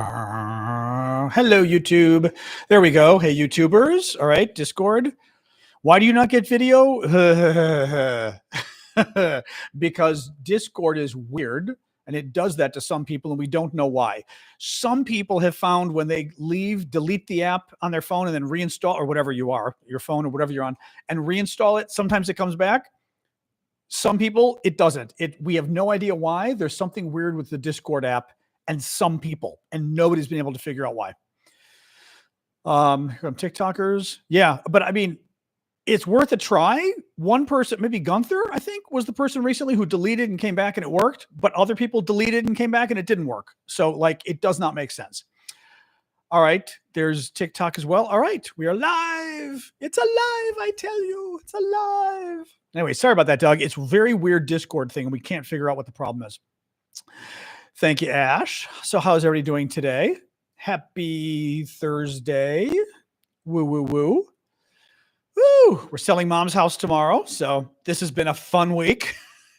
Hello, YouTube. There we go. Hey, YouTubers. All right, Discord. Why do you not get video? Because Discord is weird and it does that to some people and we don't know why. Some people have found when they leave, delete the app on their phone and then reinstall or whatever you are, your phone or whatever you're on, and reinstall it, sometimes it comes back. Some people, it doesn't. We have no idea why. There's something weird with the Discord app and some people, and nobody's been able to figure out why. From TikTokers. Yeah, but I mean, it's worth a try. One person, maybe Gunther, I think, was the person recently who deleted and came back and it worked, but other people deleted and came back and it didn't work. So, like, it does not make sense. All right, there's TikTok as well. All right, we are live. It's alive, I tell you. It's alive. Anyway, sorry about that, Doug. It's a very weird Discord thing, and we can't figure out what the problem is. Thank you, Ash. So how's everybody doing today? Happy Thursday. Woo, woo, woo. Woo! We're selling Mom's house tomorrow, so this has been a fun week.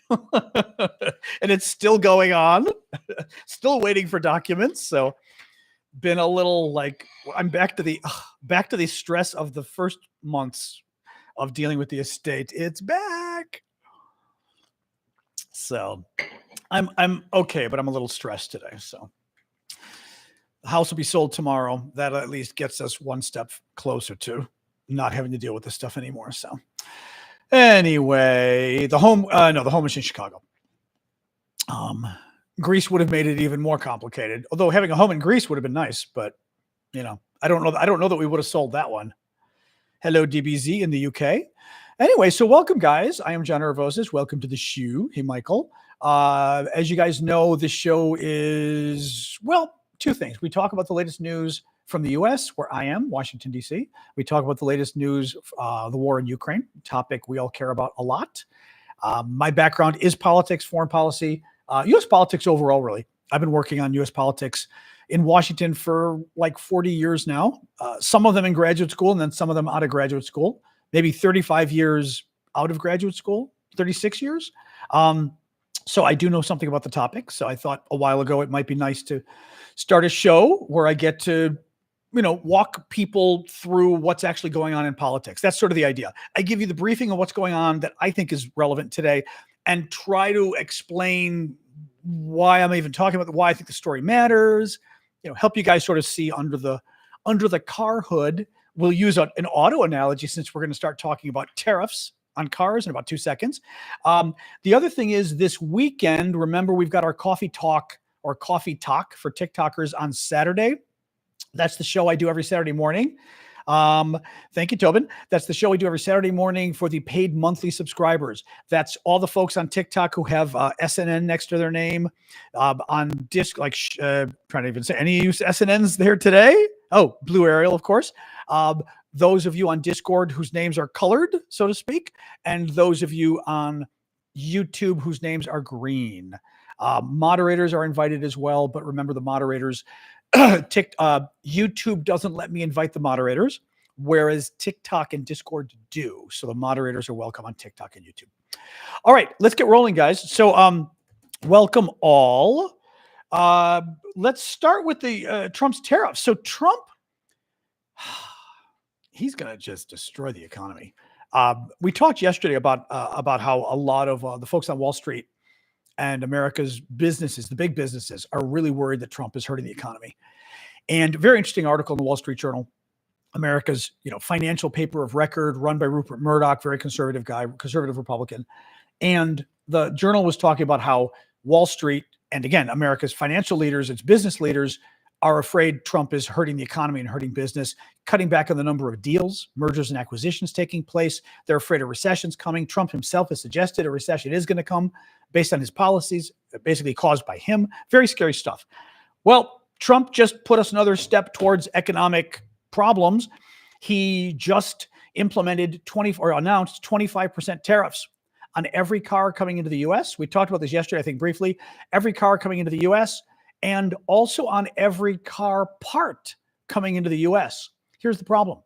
And it's still going on. Still waiting for documents, so been a little like I'm back to the stress of the first months of dealing with the estate. It's back. So I'm okay, but I'm a little stressed today. So the house will be sold tomorrow. That at least gets us one step closer to not having to deal with this stuff anymore. So anyway, the home is in Chicago. Greece would have made it even more complicated. Although having a home in Greece would have been nice, but I don't know that we would have sold that one. Hello, DBZ in the UK. Anyway, so welcome, guys. I am John Aravosis. Welcome to the show. Hey, Michael. As you guys know, this show is, well, two things. We talk about the latest news from the U.S., where I am, Washington, D.C. We talk about the latest news, the war in Ukraine, topic we all care about a lot. My background is politics, foreign policy, U.S. politics overall, really. I've been working on U.S. politics in Washington for like 40 years now, some of them in graduate school and then some of them out of graduate school, maybe 35 years out of graduate school, 36 years. So I do know something about the topic. So I thought a while ago it might be nice to start a show where I get to, walk people through what's actually going on in politics. That's sort of the idea. I give you the briefing of what's going on that I think is relevant today and try to explain why I'm even talking about why I think the story matters, help you guys sort of see under the car hood. We'll use an auto analogy since we're going to start talking about tariffs on cars in about 2 seconds. The other thing is this weekend, remember we've got our coffee talk for TikTokers on Saturday. That's the show I do every Saturday morning. Thank you, Tobin. That's the show we do every Saturday morning for the paid monthly subscribers. That's all the folks on TikTok who have SNN next to their name on disc, trying to even say any use SNNs there today. Oh, Blue Ariel, of course. Those of you on Discord whose names are colored, so to speak, and those of you on YouTube whose names are green. Moderators are invited as well, but remember the moderators, YouTube doesn't let me invite the moderators, whereas TikTok and Discord do. So the moderators are welcome on TikTok and YouTube. All right, let's get rolling, guys. So welcome all. Let's start with the Trump's tariffs. So Trump, he's going to just destroy the economy. We talked yesterday about how a lot of the folks on Wall Street and America's businesses, the big businesses, are really worried that Trump is hurting the economy. And very interesting article in the Wall Street Journal, America's financial paper of record, run by Rupert Murdoch, very conservative guy, conservative Republican. And the journal was talking about how Wall Street, and again, America's financial leaders, its business leaders, are afraid Trump is hurting the economy and hurting business, cutting back on the number of deals, mergers and acquisitions taking place. They're afraid a recession's coming. Trump himself has suggested a recession is going to come based on his policies, basically caused by him. Very scary stuff. Well, Trump just put us another step towards economic problems. He just announced 25% tariffs on every car coming into the U.S. We talked about this yesterday, I think briefly. Every car coming into the U.S., and also on every car part coming into the U.S. Here's the problem.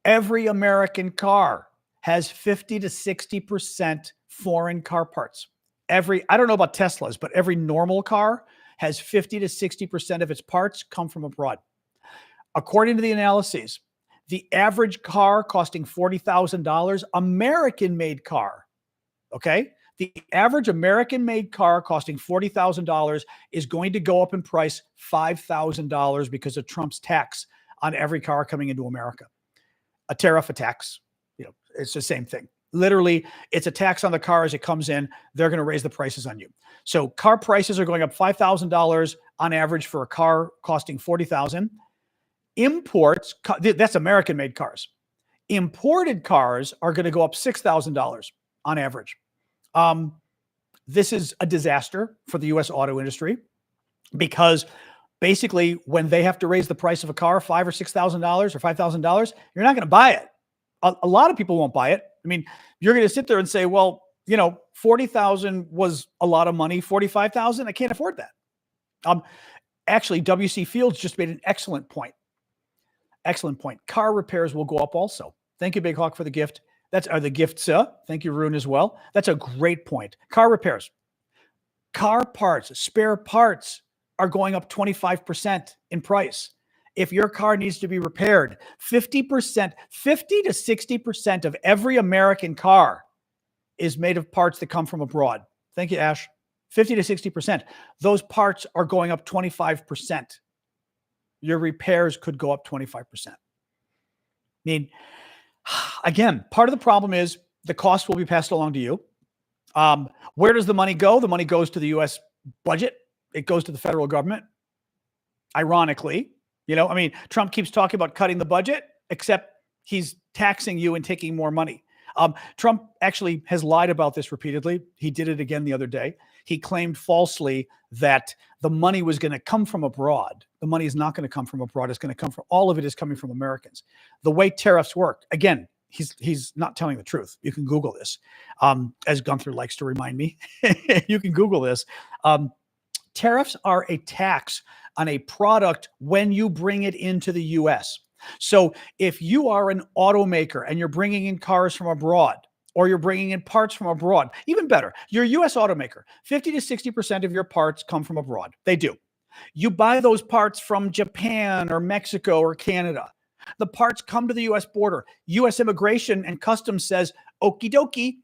Every American car has 50 to 60% foreign car parts. I don't know about Teslas, but every normal car has 50 to 60% of its parts come from abroad. According to the analyses, the average car costing $40,000, American-made car, okay? The average American-made car costing $40,000 is going to go up in price $5,000 because of Trump's tax on every car coming into America. A tariff, a tax, it's the same thing. Literally, it's a tax on the car as it comes in. They're going to raise the prices on you. So car prices are going up $5,000 on average for a car costing $40,000. Imports, that's American-made cars. Imported cars are going to go up $6,000 on average. This is a disaster for the U.S. auto industry because basically when they have to raise the price of a car $5,000 or $6,000 or $5,000, you're not going to buy it. A lot of people won't buy it. I mean, you're going to sit there and say, well, $40,000 was a lot of money. $45,000, I can't afford that. Actually, W.C. Fields just made an excellent point. Excellent point. Car repairs will go up also. Thank you, Big Hawk, for the gift. That's the gifts. Thank you, Rune, as well. That's a great point. Car repairs, car parts, spare parts are going up 25% in price. If your car needs to be repaired, 50% to 60% of every American car is made of parts that come from abroad. Thank you, Ash. 50 to 60%. Those parts are going up 25%. Your repairs could go up 25%. I mean, again, part of the problem is the cost will be passed along to you. Where does the money go? The money goes to the U.S. budget. It goes to the federal government. Ironically, Trump keeps talking about cutting the budget, except he's taxing you and taking more money. Trump actually has lied about this repeatedly. He did it again the other day. He claimed falsely that the money was going to come from abroad. The money is not going to come from abroad. It's going to come from, all of it is coming from Americans. The way tariffs work, again, he's not telling the truth. You can Google this. As Gunther likes to remind me, you can Google this. Tariffs are a tax on a product when you bring it into the U.S. So if you are an automaker and you're bringing in cars from abroad, or you're bringing in parts from abroad, even better, you're a U.S. automaker, 50 to 60% of your parts come from abroad. They do. You buy those parts from Japan or Mexico or Canada. The parts come to the U.S. border. U.S. Immigration and Customs says, okie dokie,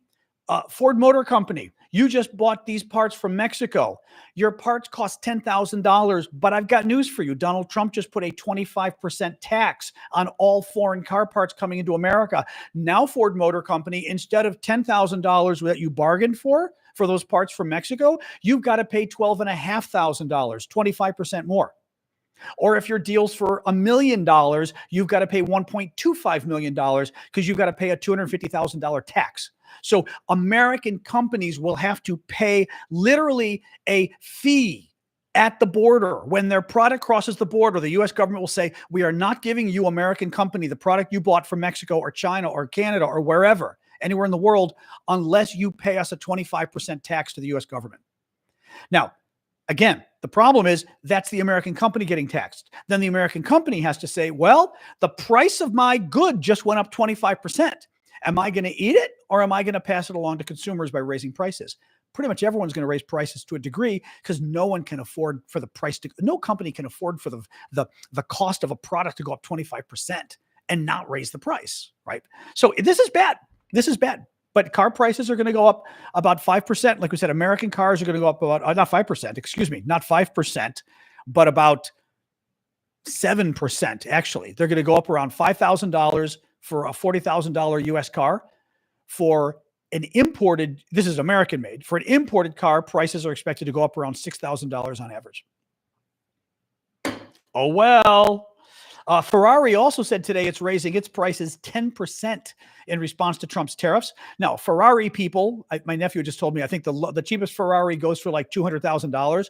Ford Motor Company, you just bought these parts from Mexico. Your parts cost $10,000, but I've got news for you. Donald Trump just put a 25% tax on all foreign car parts coming into America. Now Ford Motor Company, instead of $10,000 that you bargained for those parts from Mexico, you've got to pay $12,500, 25% more. Or if your deal's for $1 million, you've got to pay $1.25 million because you've got to pay a $250,000 tax. So American companies will have to pay literally a fee at the border. When their product crosses the border, the U.S. government will say, we are not giving you, American company, the product you bought from Mexico or China or Canada or wherever, anywhere in the world, unless you pay us a 25% tax to the U.S. government. Now, again, the problem is that's the American company getting taxed. Then the American company has to say, well, the price of my good just went up 25%. Am I going to eat it, or am I going to pass it along to consumers by raising prices? Pretty much everyone's going to raise prices to a degree because no one can afford for the price to, no company can afford for the cost of a product to go up 25% and not raise the price, right? So this is bad. This is bad. But car prices are going to go up about 5%. Like we said, American cars are going to go up about, not 5%, excuse me, not 5%, but about 7%, actually. They're going to go up around $5,000 for a $40,000 US car. For an imported, this is American made, for an imported car, prices are expected to go up around $6,000 on average. Oh, well. Ferrari also said today it's raising its prices 10% in response to Trump's tariffs. Now, Ferrari people, my nephew just told me, I think the cheapest Ferrari goes for like $200,000.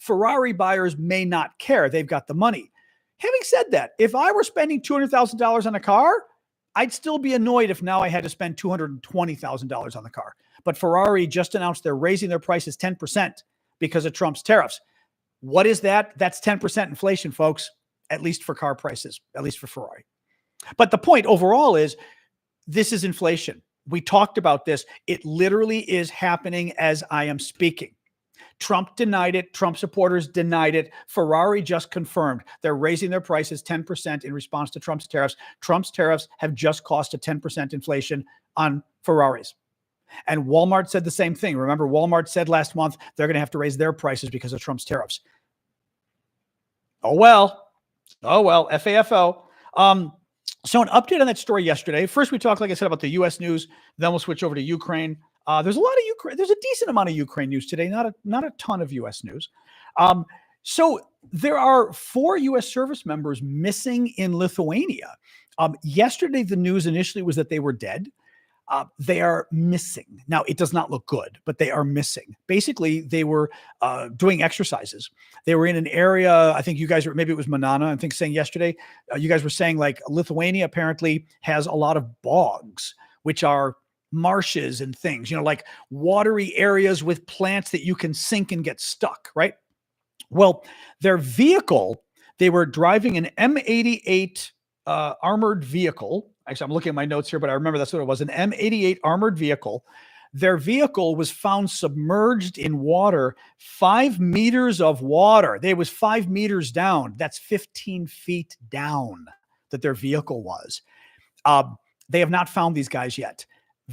Ferrari buyers may not care. They've got the money. Having said that, if I were spending $200,000 on a car, I'd still be annoyed if now I had to spend $220,000 on the car. But Ferrari just announced they're raising their prices 10% because of Trump's tariffs. What is that? That's 10% inflation, folks, at least for car prices, at least for Ferrari. But the point overall is this is inflation. We talked about this. It literally is happening as I am speaking. Trump denied it. Trump supporters denied it. Ferrari just confirmed they're raising their prices 10% in response to Trump's tariffs. Trump's tariffs have just cost a 10% inflation on Ferraris. And Walmart said the same thing. Remember, Walmart said last month they're going to have to raise their prices because of Trump's tariffs. Oh, well, FAFO. So an update on that story yesterday. First, we talked, like I said, about the U.S. news. Then we'll switch over to Ukraine. There's a lot of Ukraine. There's a decent amount of Ukraine news today. Not a ton of U.S. news. So there are 4 U.S. service members missing in Lithuania. Yesterday, the news initially was that they were dead. They are missing. Now, it does not look good, but they are missing. Basically, they were doing exercises. They were in an area, I think you guys were, maybe it was Manana, I think saying yesterday, you guys were saying like Lithuania apparently has a lot of bogs, which are marshes and things, like watery areas with plants that you can sink and get stuck, right? Well, their vehicle, they were driving an M88 armored vehicle. Actually, I'm looking at my notes here, but I remember that's what it was, an M88 armored vehicle. Their vehicle was found submerged in water, 5 meters of water. They was 5 meters down. That's 15 feet down that their vehicle was. They have not found these guys yet.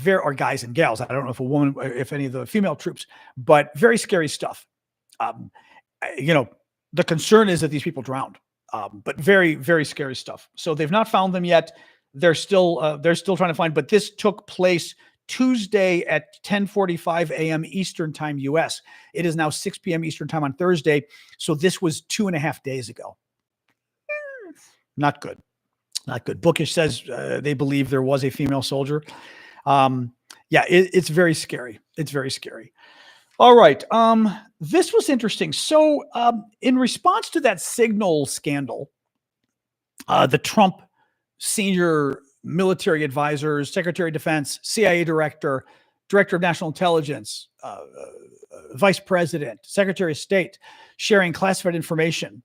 Or guys and gals. I don't know if any of the female troops, but very scary stuff. The concern is that these people drowned, but very, very scary stuff. So they've not found them yet. They're still trying to find, but this took place Tuesday at 10:45 a.m. Eastern time, U.S. It is now 6 p.m. Eastern time on Thursday. So this was 2.5 days ago. Not good. Not good. Bookish says they believe there was a female soldier. It's very scary. It's very scary. All right. This was interesting. So in response to that Signal scandal, the Trump senior military advisors, Secretary of Defense, CIA director, Director of National Intelligence, Vice President, Secretary of State, sharing classified information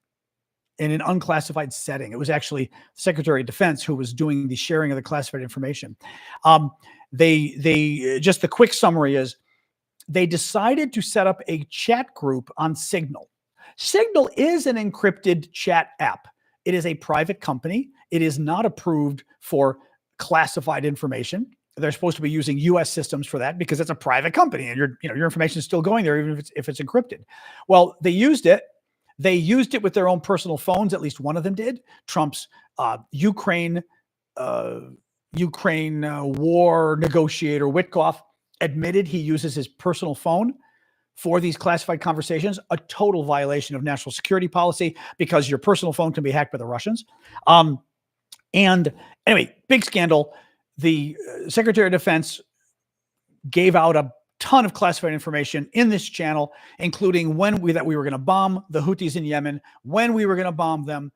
in an unclassified setting. It was actually Secretary of Defense who was doing the sharing of the classified information. They just the quick summary is they decided to set up a chat group on Signal. Signal is an encrypted chat app. It is a private company. It is not approved for classified information. They're supposed to be using U.S. systems for that because it's a private company and your information is still going there even if it's encrypted. Well, they used it. They used it with their own personal phones. At least one of them did. Trump's Ukraine war negotiator Witkoff admitted he uses his personal phone for these classified conversations, a total violation of national security policy because your personal phone can be hacked by the Russians. And anyway, big scandal. The Secretary of Defense gave out a ton of classified information in this channel, including that we were going to bomb the Houthis in Yemen, when we were going to bomb them.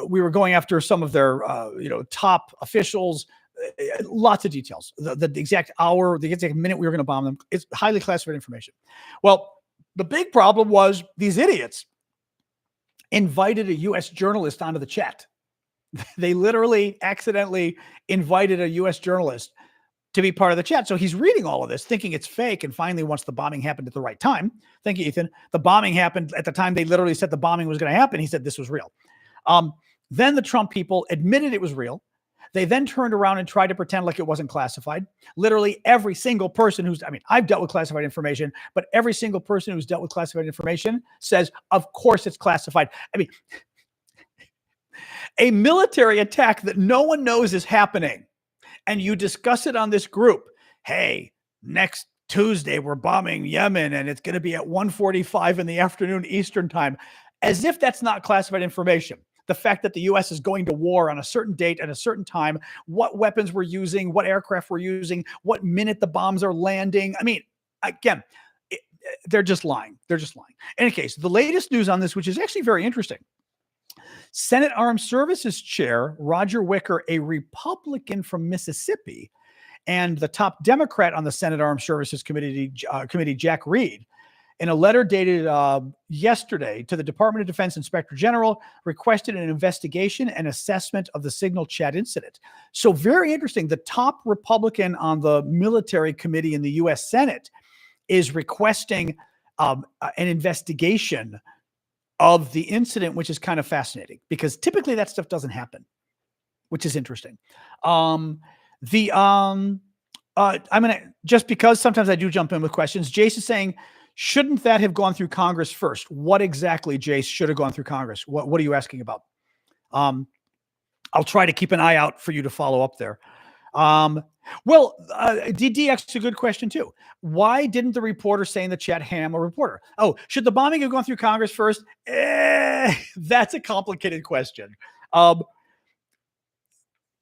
We were going after some of their top officials. Lots of details. The exact hour, the exact minute we were going to bomb them. It's highly classified information. Well, the big problem was these idiots invited a U.S. journalist onto the chat. They literally accidentally invited a U.S. journalist to be part of the chat. So he's reading all of this, thinking it's fake. And finally, once the bombing happened at the right time, thank you, Ethan, the bombing happened at the time they literally said the bombing was going to happen. He said this was real. Then the Trump people admitted it was real. They then turned around and tried to pretend like it wasn't classified. Literally every single person I've dealt with classified information, but every single person who's dealt with classified information says, of course it's classified. A military attack that no one knows is happening, and you discuss it on this group. Hey, next Tuesday, we're bombing Yemen, and it's going to be at 1:45 in the afternoon Eastern time, as if that's not classified information. The fact that the U.S. is going to war on a certain date at a certain time, what weapons we're using, what aircraft we're using, what minute the bombs are landing. Again, they're just lying. They're just lying. In any case, the latest news on this, which is actually very interesting. Senate Armed Services Chair Roger Wicker, a Republican from Mississippi, and the top Democrat on the Senate Armed Services Committee, Jack Reed, in a letter dated yesterday to the Department of Defense Inspector General, requested an investigation and assessment of the Signal chat incident. So very interesting. The top Republican on the military committee in the U.S. Senate is requesting an investigation of the incident, which is kind of fascinating because typically that stuff doesn't happen, which is interesting. I'm gonna, just because sometimes I do jump in with questions. Jace is saying, shouldn't that have gone through Congress first? What exactly, Jace, should have gone through Congress? What are you asking about? I'll try to keep an eye out for you to follow up there. DD asked a good question too. Why didn't the reporter say in the chat, ham a reporter? Oh, should the bombing have gone through Congress first? That's a complicated question. The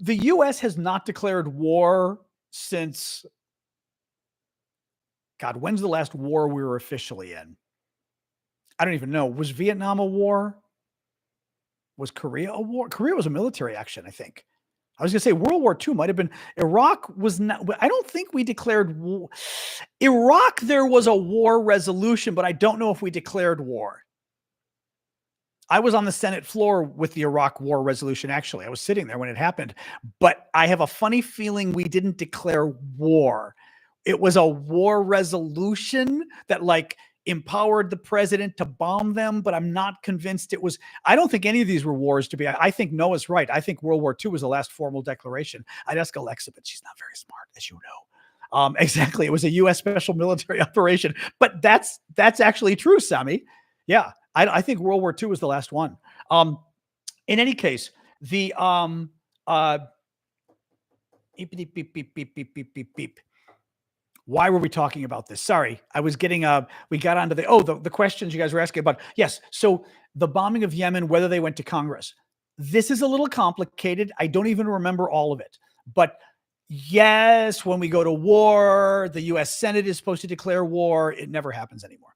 U.S. has not declared war since, God, when's the last war we were officially in? I don't even know. Was Vietnam a war? Was Korea a war? Korea was a military action, I think. I was going to say World War II might have been. Iraq was not. I don't think we declared war. Iraq, there was a war resolution, but I don't know if we declared war. I was on the Senate floor with the Iraq war resolution, actually. I was sitting there when it happened, but I have a funny feeling we didn't declare war. It was a war resolution that like empowered the president to bomb them, but I'm not convinced it was. I don't think any of these were wars to be. I think Noah's right. I think World War II was the last formal declaration. I'd ask Alexa, but she's not very smart, as you know. Exactly. It was a U.S. special military operation, but that's actually true, Sami. Yeah. I think World War II was the last one. In any case, the beep, beep, beep, beep, beep, beep, beep, beep, beep. Why were we talking about this? Sorry, I was getting we got onto the questions you guys were asking about. Yes, so the bombing of Yemen, whether they went to Congress. This is a little complicated. I don't even remember all of it. But yes, when we go to war, the U.S. Senate is supposed to declare war. It never happens anymore.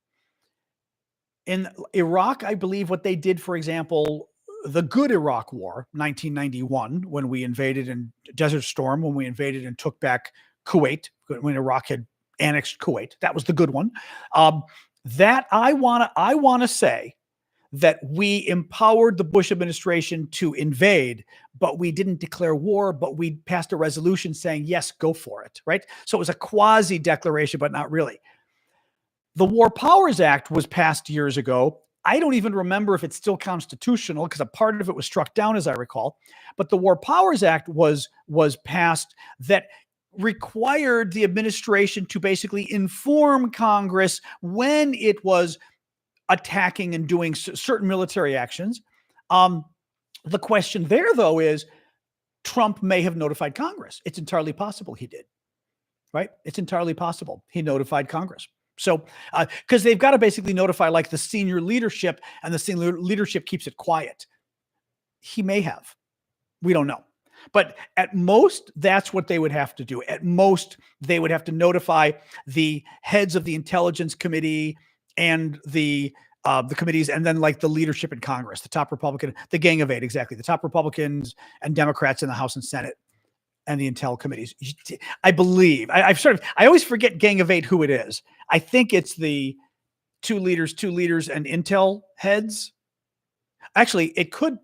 In Iraq, I believe what they did, for example, the good Iraq War, 1991, when we invaded in Desert Storm, when we invaded and took back Kuwait, when Iraq had annexed Kuwait, that was the good one. That I wanna say that we empowered the Bush administration to invade, but we didn't declare war, but we passed a resolution saying, yes, go for it, right? So it was a quasi declaration, but not really. The War Powers Act was passed years ago. I don't even remember if it's still constitutional because a part of it was struck down, as I recall. But the War Powers Act was passed that required the administration to basically inform Congress when it was attacking and doing certain military actions. The question there, though, is Trump may have notified Congress. It's entirely possible he did, right? It's entirely possible he notified Congress. So, because they've got to basically notify like the senior leadership, and the senior leadership keeps it quiet. He may have. We don't know. But at most, that's what they would have to do. At most, they would have to notify the heads of the Intelligence Committee and the committees, and then like the leadership in Congress, the top Republican, the Gang of Eight, exactly, the top Republicans and Democrats in the House and Senate, and the Intel committees. I believe I always forget Gang of Eight who it is. I think it's the two leaders, and Intel heads. Actually, it could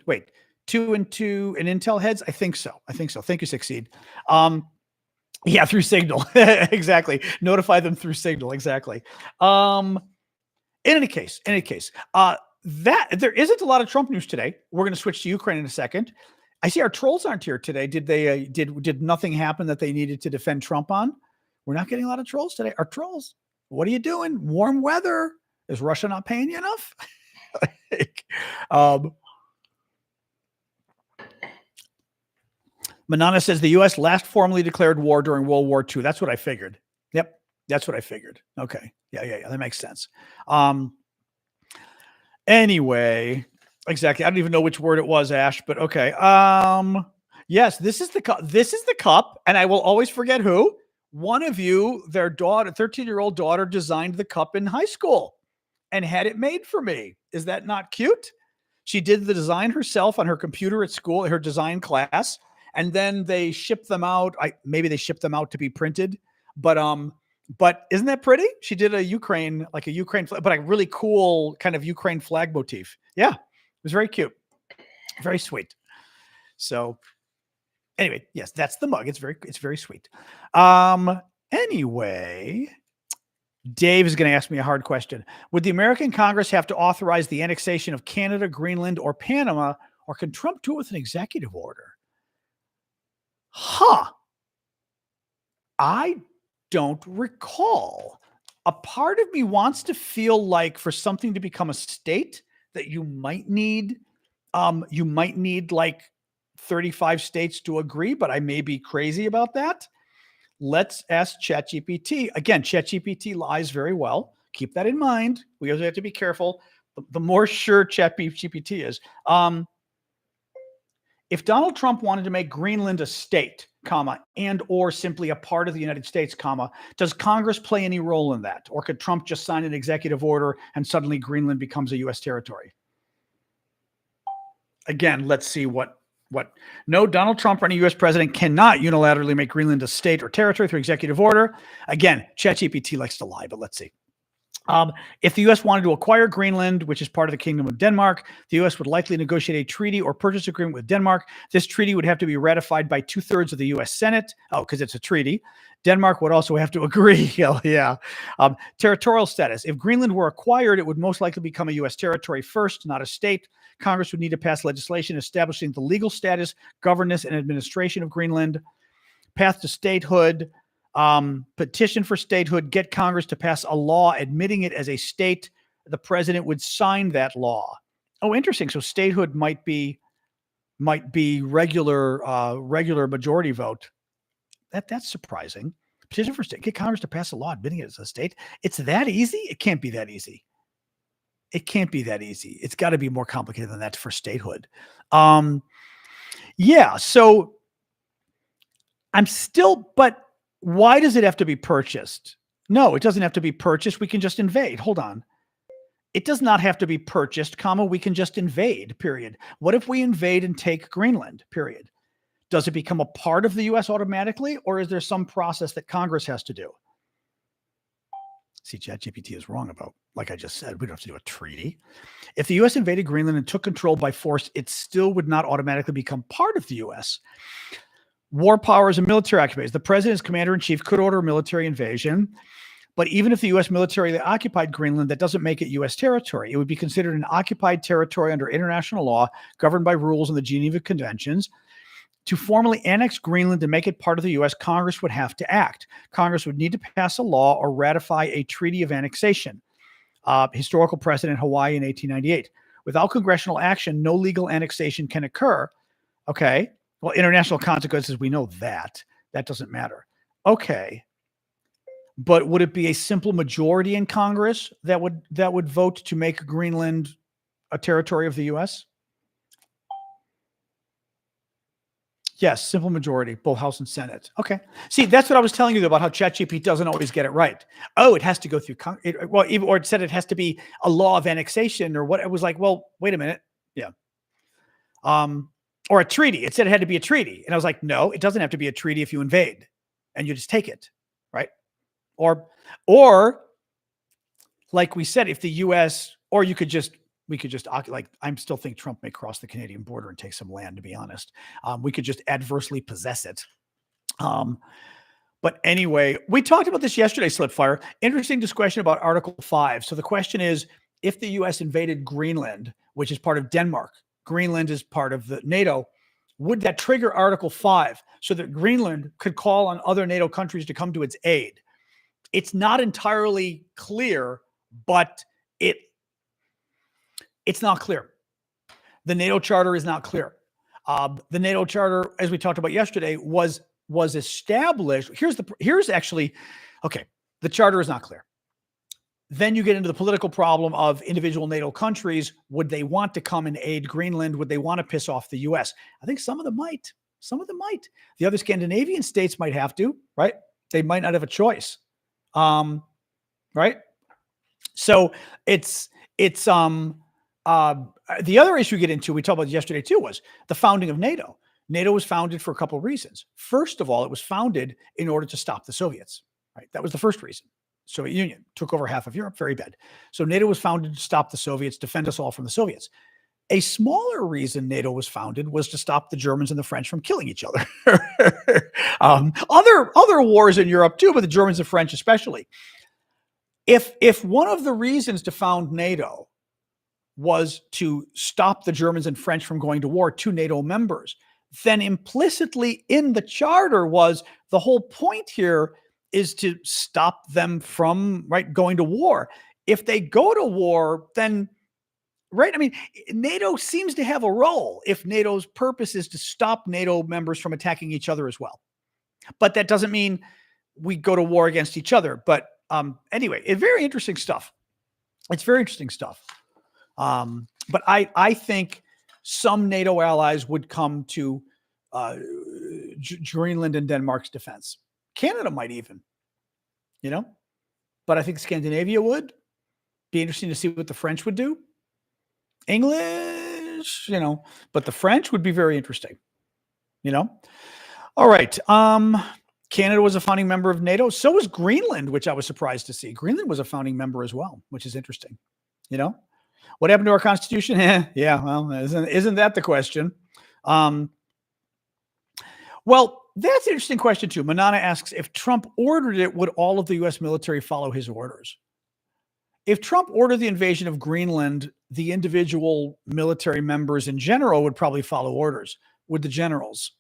wait. 2 and 2 and Intel heads. I think so. Thank you, Succeed. Yeah, through Signal. Exactly. Notify them through Signal. Exactly. In any case, that there isn't a lot of Trump news today. We're going to switch to Ukraine in a second. I see our trolls aren't here today. Did they? Did nothing happen that they needed to defend Trump on? We're not getting a lot of trolls today. Our trolls. What are you doing? Warm weather. Is Russia not paying you enough? Manana says the U.S. last formally declared war during World War II. That's what I figured. Yep, that's what I figured. Okay, yeah. That makes sense. Anyway. Exactly. I don't even know which word it was, Ash, but okay. Yes, this is the cup. This is the cup, and I will always forget who. One of you, their daughter, 13-year-old daughter, designed the cup in high school and had it made for me. Is that not cute? She did the design herself on her computer at school, her design class, and then they shipped them out. Maybe they shipped them out to be printed, but isn't that pretty? She did a Ukraine flag, but a really cool kind of Ukraine flag motif. Yeah. It was very cute. Very sweet. So anyway, yes, that's the mug. It's very sweet. Anyway, Dave is going to ask me a hard question. Would the American Congress have to authorize the annexation of Canada, Greenland, or Panama, or can Trump do it with an executive order? I don't recall. A part of me wants to feel like for something to become a state that you might need like 35 states to agree, but I may be crazy about that. Let's ask ChatGPT. Again, ChatGPT lies very well. Keep that in mind. We also have to be careful. The more sure ChatGPT is. If Donald Trump wanted to make Greenland a state, comma, and or simply a part of the United States, comma, does Congress play any role in that? Or could Trump just sign an executive order and suddenly Greenland becomes a U.S. territory? Again, let's see what. No, Donald Trump or any U.S. president cannot unilaterally make Greenland a state or territory through executive order. Again, ChatGPT likes to lie, but let's see. If the U.S. wanted to acquire Greenland, which is part of the Kingdom of Denmark, the U.S. would likely negotiate a treaty or purchase agreement with Denmark. This treaty would have to be ratified by 2/3 of the U.S. Senate. Oh, because it's a treaty. Denmark would also have to agree. Hell yeah. Territorial status. If Greenland were acquired, it would most likely become a U.S. territory first, not a state. Congress would need to pass legislation establishing the legal status, governance, and administration of Greenland. Path to statehood. Petition for statehood, get Congress to pass a law admitting it as a state. The president would sign that law. Oh, interesting. So statehood might be regular majority vote. That's surprising. Petition for state, get Congress to pass a law admitting it as a state. It's that easy? It can't be that easy. It can't be that easy. It's got to be more complicated than that for statehood. Yeah. So but why does it have to be purchased? No, it doesn't have to be purchased. We can just invade. Hold on. It does not have to be purchased, comma, we can just invade, period. What if we invade and take Greenland, period? Does it become a part of the U.S. automatically, or is there some process that Congress has to do? See, ChatGPT is wrong about, like I just said, we don't have to do a treaty. If the U.S. invaded Greenland and took control by force, it still would not automatically become part of the U.S. War powers and military occupations. The president's commander-in-chief could order a military invasion, but even if the U.S. military occupied Greenland, that doesn't make it U.S. territory. It would be considered an occupied territory under international law, governed by rules in the Geneva Conventions. To formally annex Greenland and make it part of the U.S., Congress would have to act. Congress would need to pass a law or ratify a treaty of annexation. Historical precedent, Hawaii in 1898. Without congressional action, no legal annexation can occur. Okay. Well, international consequences, we know that. That doesn't matter. Okay. But would it be a simple majority in Congress that would vote to make Greenland a territory of the U.S.? Yes, simple majority, both House and Senate. Okay. See, that's what I was telling you about how ChatGPT doesn't always get it right. Oh, it has to go through, or it said it has to be a law of annexation or what. It was like, well, wait a minute. Yeah. Or a treaty. It said it had to be a treaty. And I was like, no, it doesn't have to be a treaty if you invade and you just take it. Right. Or like we said, if the U.S., or we could just, like, I still think Trump may cross the Canadian border and take some land, to be honest. We could just adversely possess it. But anyway, we talked about this yesterday, Slipfire. Interesting discussion about Article 5. So the question is, if the U.S. invaded Greenland, which is part of Denmark, Greenland is part of the NATO, would that trigger Article 5 so that Greenland could call on other NATO countries to come to its aid? It's not entirely clear, but it's not clear. The NATO charter is not clear. The NATO charter, as we talked about yesterday, was established. Here's actually, okay, the charter is not clear. Then you get into the political problem of individual NATO countries. Would they want to come and aid Greenland? Would they want to piss off the U.S.? I think some of them might. Some of them might. The other Scandinavian states might have to, right? They might not have a choice. Right? So it's the other issue we get into, we talked about yesterday too, was the founding of NATO. NATO was founded for a couple of reasons. First of all, it was founded in order to stop the Soviets, right? That was the first reason. Soviet Union took over half of Europe, very bad. So NATO was founded to stop the Soviets, defend us all from the Soviets. A smaller reason NATO was founded was to stop the Germans and the French from killing each other. Other wars in Europe too, but the Germans and French especially. If one of the reasons to found NATO was to stop the Germans and French from going to war, to NATO members, then implicitly in the charter was the whole point here is to stop them from going to war. If they go to war, then I mean, NATO seems to have a role if NATO's purpose is to stop NATO members from attacking each other as well. But that doesn't mean we go to war against each other. But anyway, it's very interesting stuff. It's very interesting stuff. But I think some NATO allies would come to Greenland and Denmark's defense. Canada might even, but I think Scandinavia would. Be interesting to see what the French would do. English, but the French would be very interesting, All right. Canada was a founding member of NATO. So was Greenland, which I was surprised to see. Greenland was a founding member as well, which is interesting. What happened to our Constitution? Yeah, well, isn't that the question? Well, that's an interesting question too. Manana asks, if Trump ordered it, would all of the U.S. military follow his orders? If Trump ordered the invasion of Greenland, the individual military members in general would probably follow orders. Would the generals?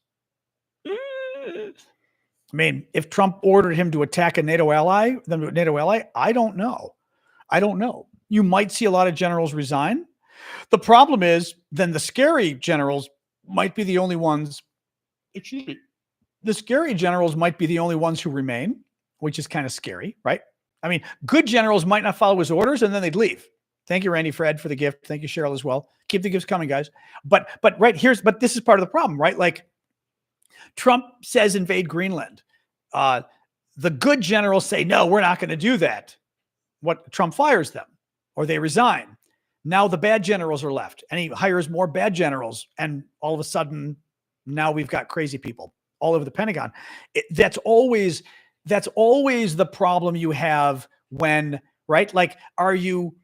I mean, if Trump ordered him to attack a NATO ally, I don't know. You might see a lot of generals resign. The problem is then the scary generals might be the only ones. The scary generals might be the only ones who remain, which is kind of scary, right? I mean, good generals might not follow his orders and then they'd leave. Thank you, Randy Fred, for the gift. Thank you, Cheryl, as well. Keep the gifts coming, guys. But this is part of the problem, right? Like Trump says invade Greenland. The good generals say, no, we're not going to do that. Trump fires them or they resign. Now the bad generals are left and he hires more bad generals. And all of a sudden, now we've got crazy people all over the Pentagon. That's always the problem you have when, right? Like, are you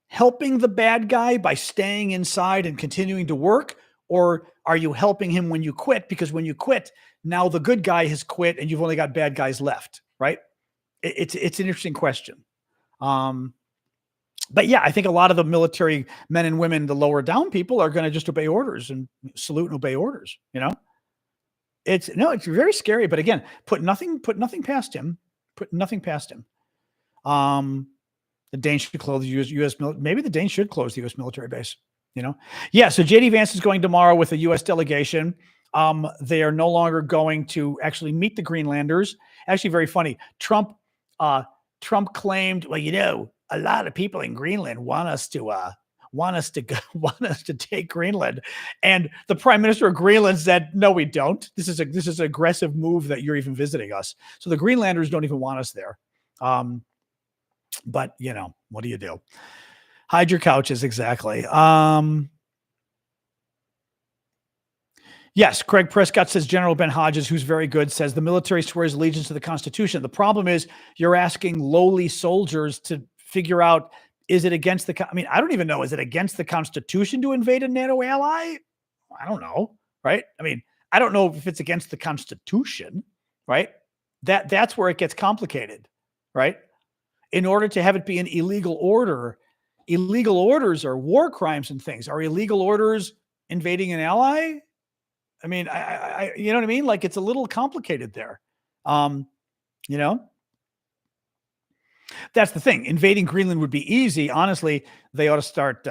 helping the bad guy by staying inside and continuing to work? Or are you helping him when you quit? Because when you quit, now the good guy has quit and you've only got bad guys left, right? It's an interesting question. But yeah, I think a lot of the military men and women, the lower down people, are going to just obey orders and salute and obey orders. It's very scary. But again, put nothing past him. Put nothing past him. The Danes should close the U.S. Maybe the Danes should close the U.S. military base. Yeah. So JD Vance is going tomorrow with a U.S. delegation. They are no longer going to actually meet the Greenlanders. Actually, very funny. Trump claimed, well, a lot of people in Greenland want us to take Greenland, and the Prime Minister of Greenland said, "No, we don't. This is an aggressive move that you're even visiting us." So the Greenlanders don't even want us there. But what do you do? Hide your couches, exactly. Yes, Craig Prescott says General Ben Hodges, who's very good, says the military swears allegiance to the Constitution. The problem is you're asking lowly soldiers to figure out, is it against the, I don't even know, is it against the Constitution to invade a NATO ally? I don't know, right? I don't know if it's against the Constitution, right? That's where it gets complicated, right? In order to have it be an illegal order, illegal orders are war crimes and things. Are illegal orders invading an ally? I you know what I mean? Like, it's a little complicated there. That's the thing. Invading Greenland would be easy. Honestly, they ought to start,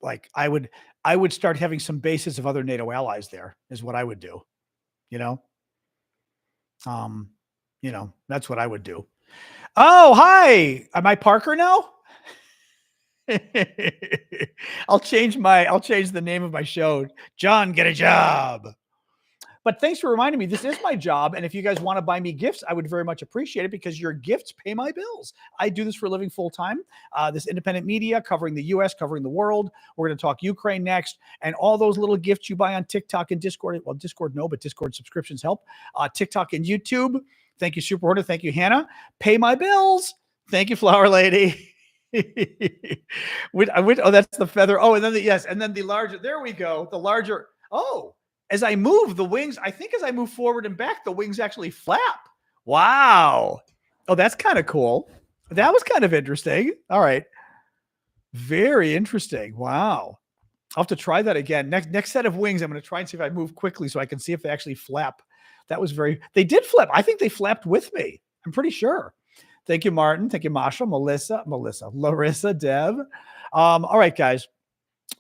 like, I would start having some bases of other NATO allies there is what I would do. That's what I would do. Oh, hi. Am I Parker now? I'll change the name of my show. John, get a job. But thanks for reminding me, this is my job. And if you guys want to buy me gifts, I would very much appreciate it because your gifts pay my bills. I do this for a living full time. This independent media covering the US, covering the world. We're going to talk Ukraine next. And all those little gifts you buy on TikTok and Discord. Well, Discord, no, but Discord subscriptions help. TikTok and YouTube. Thank you, Super Hoarder. Thank you, Hannah. Pay my bills. Thank you, Flower Lady. Oh, that's the feather. Oh, and then and then the larger. There we go. The larger. Oh, as I move, the wings, I think as I move forward and back, the wings actually flap. Wow. Oh, that's kind of cool. That was kind of interesting. All right. Very interesting. Wow. I'll have to try that again. Next set of wings, I'm going to try and see if I move quickly so I can see if they actually flap. That was they did flap. I think they flapped with me. I'm pretty sure. Thank you, Martin. Thank you, Masha, Melissa, Larissa, Deb. All right, guys.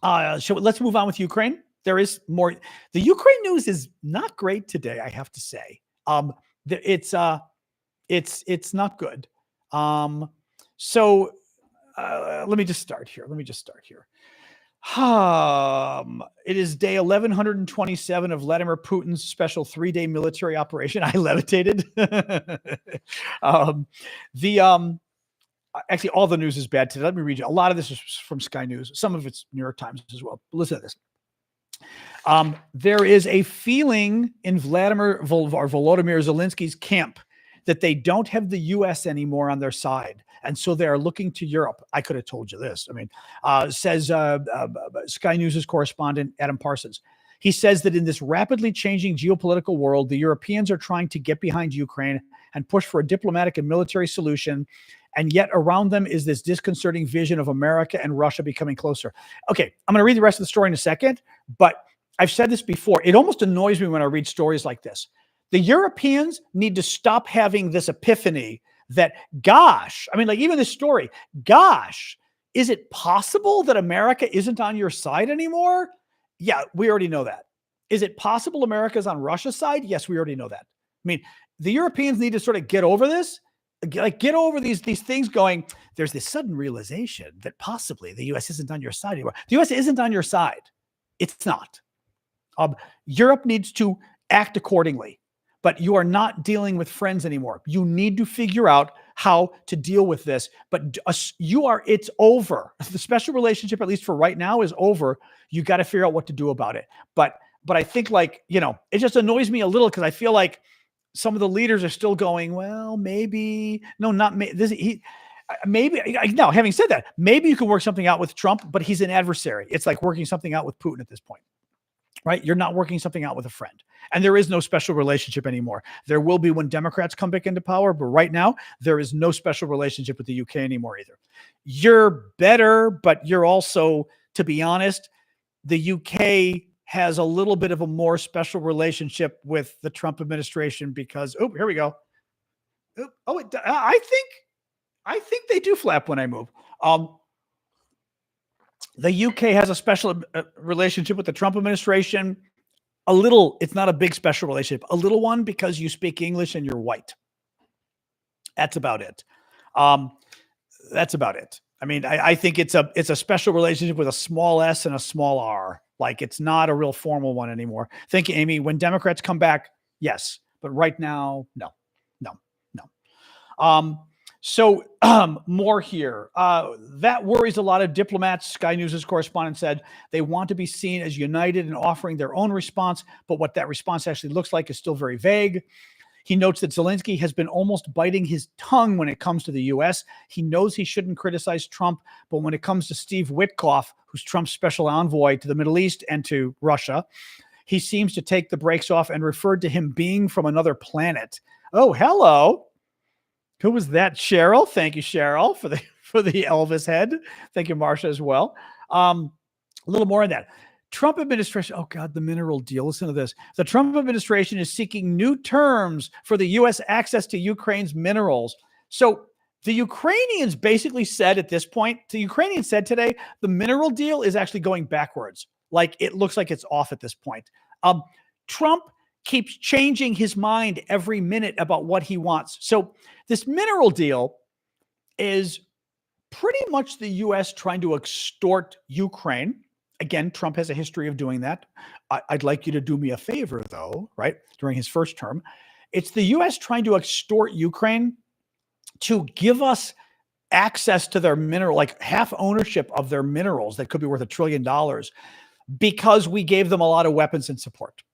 Let's move on with Ukraine. There is more. The Ukraine news is not great today, I have to say. It's not good. Let me just start here. It is day 1127 of Vladimir Putin's special 3-day military operation. I levitated. Actually, all the news is bad today. Let me read you. A lot of this is from Sky News. Some of it's New York Times as well. But listen to this. There is a feeling in Volodymyr Zelensky's camp that they don't have the U.S. anymore on their side. And so they are looking to Europe. I could have told you this. I mean, says Sky News' correspondent, Adam Parsons. He says that in this rapidly changing geopolitical world, the Europeans are trying to get behind Ukraine and push for a diplomatic and military solution. And yet around them is this disconcerting vision of America and Russia becoming closer. Okay, I'm going to read the rest of the story in a second, but I've said this before. It almost annoys me when I read stories like this. The Europeans need to stop having this epiphany that, gosh, I mean, like even this story, gosh, is it possible that America isn't on your side anymore? Yeah, we already know that. Is it possible America's on Russia's side? Yes, we already know that. I mean, the Europeans need to sort of get over this, like get over these things going, there's this sudden realization that possibly the U.S. isn't on your side anymore. The U.S. isn't on your side. It's not. Europe needs to act accordingly. But you are not dealing with friends anymore. You need to figure out how to deal with this. But it's over. The special relationship, at least for right now, is over. You got to figure out what to do about it. But I think, like, it just annoys me a little because I feel like some of the leaders are still going, well, maybe, no, not maybe. Now, having said that, maybe you can work something out with Trump, but he's an adversary. It's like working something out with Putin at this point. Right? You're not working something out with a friend. And there is no special relationship anymore. There will be when Democrats come back into power, but right now, there is no special relationship with the UK anymore either. You're better, but you're also, to be honest, the UK has a little bit of a more special relationship with the Trump administration because, oh, here we go. I think they do flap when I move. The UK has a special relationship with the Trump administration. A little, it's not a big special relationship. A little one because you speak English and you're white. That's about it. That's about it. I mean, I think it's a special relationship with a small s and a small r. Like, it's not a real formal one anymore. Thank you, Amy. When Democrats come back, yes. But right now, no. So more here. That worries a lot of diplomats. Sky News' correspondent said they want to be seen as united and offering their own response, but what that response actually looks like is still very vague. He notes that Zelensky has been almost biting his tongue when it comes to the U.S. He knows he shouldn't criticize Trump, but when it comes to Steve Witkoff, who's Trump's special envoy to the Middle East and to Russia, he seems to take the brakes off and referred to him being from another planet. Oh, hello. Who was that? Cheryl. Thank you, Cheryl, for the Elvis head. Thank you, Marsha, as well. A little more on that. Trump administration. Oh, God, the mineral deal. Listen to this. The Trump administration is seeking new terms for the U.S. access to Ukraine's minerals. So the Ukrainians basically said at this point, the Ukrainians said today, the mineral deal is actually going backwards. Like, it looks like it's off at this point. Trump keeps changing his mind every minute about what he wants. So this mineral deal is pretty much the U.S. trying to extort Ukraine. Again, Trump has a history of doing that. I'd like you to do me a favor, though, right? During his first term. It's the U.S. trying to extort Ukraine to give us access to their mineral, like half ownership of their minerals that could be worth $1 trillion because we gave them a lot of weapons and support.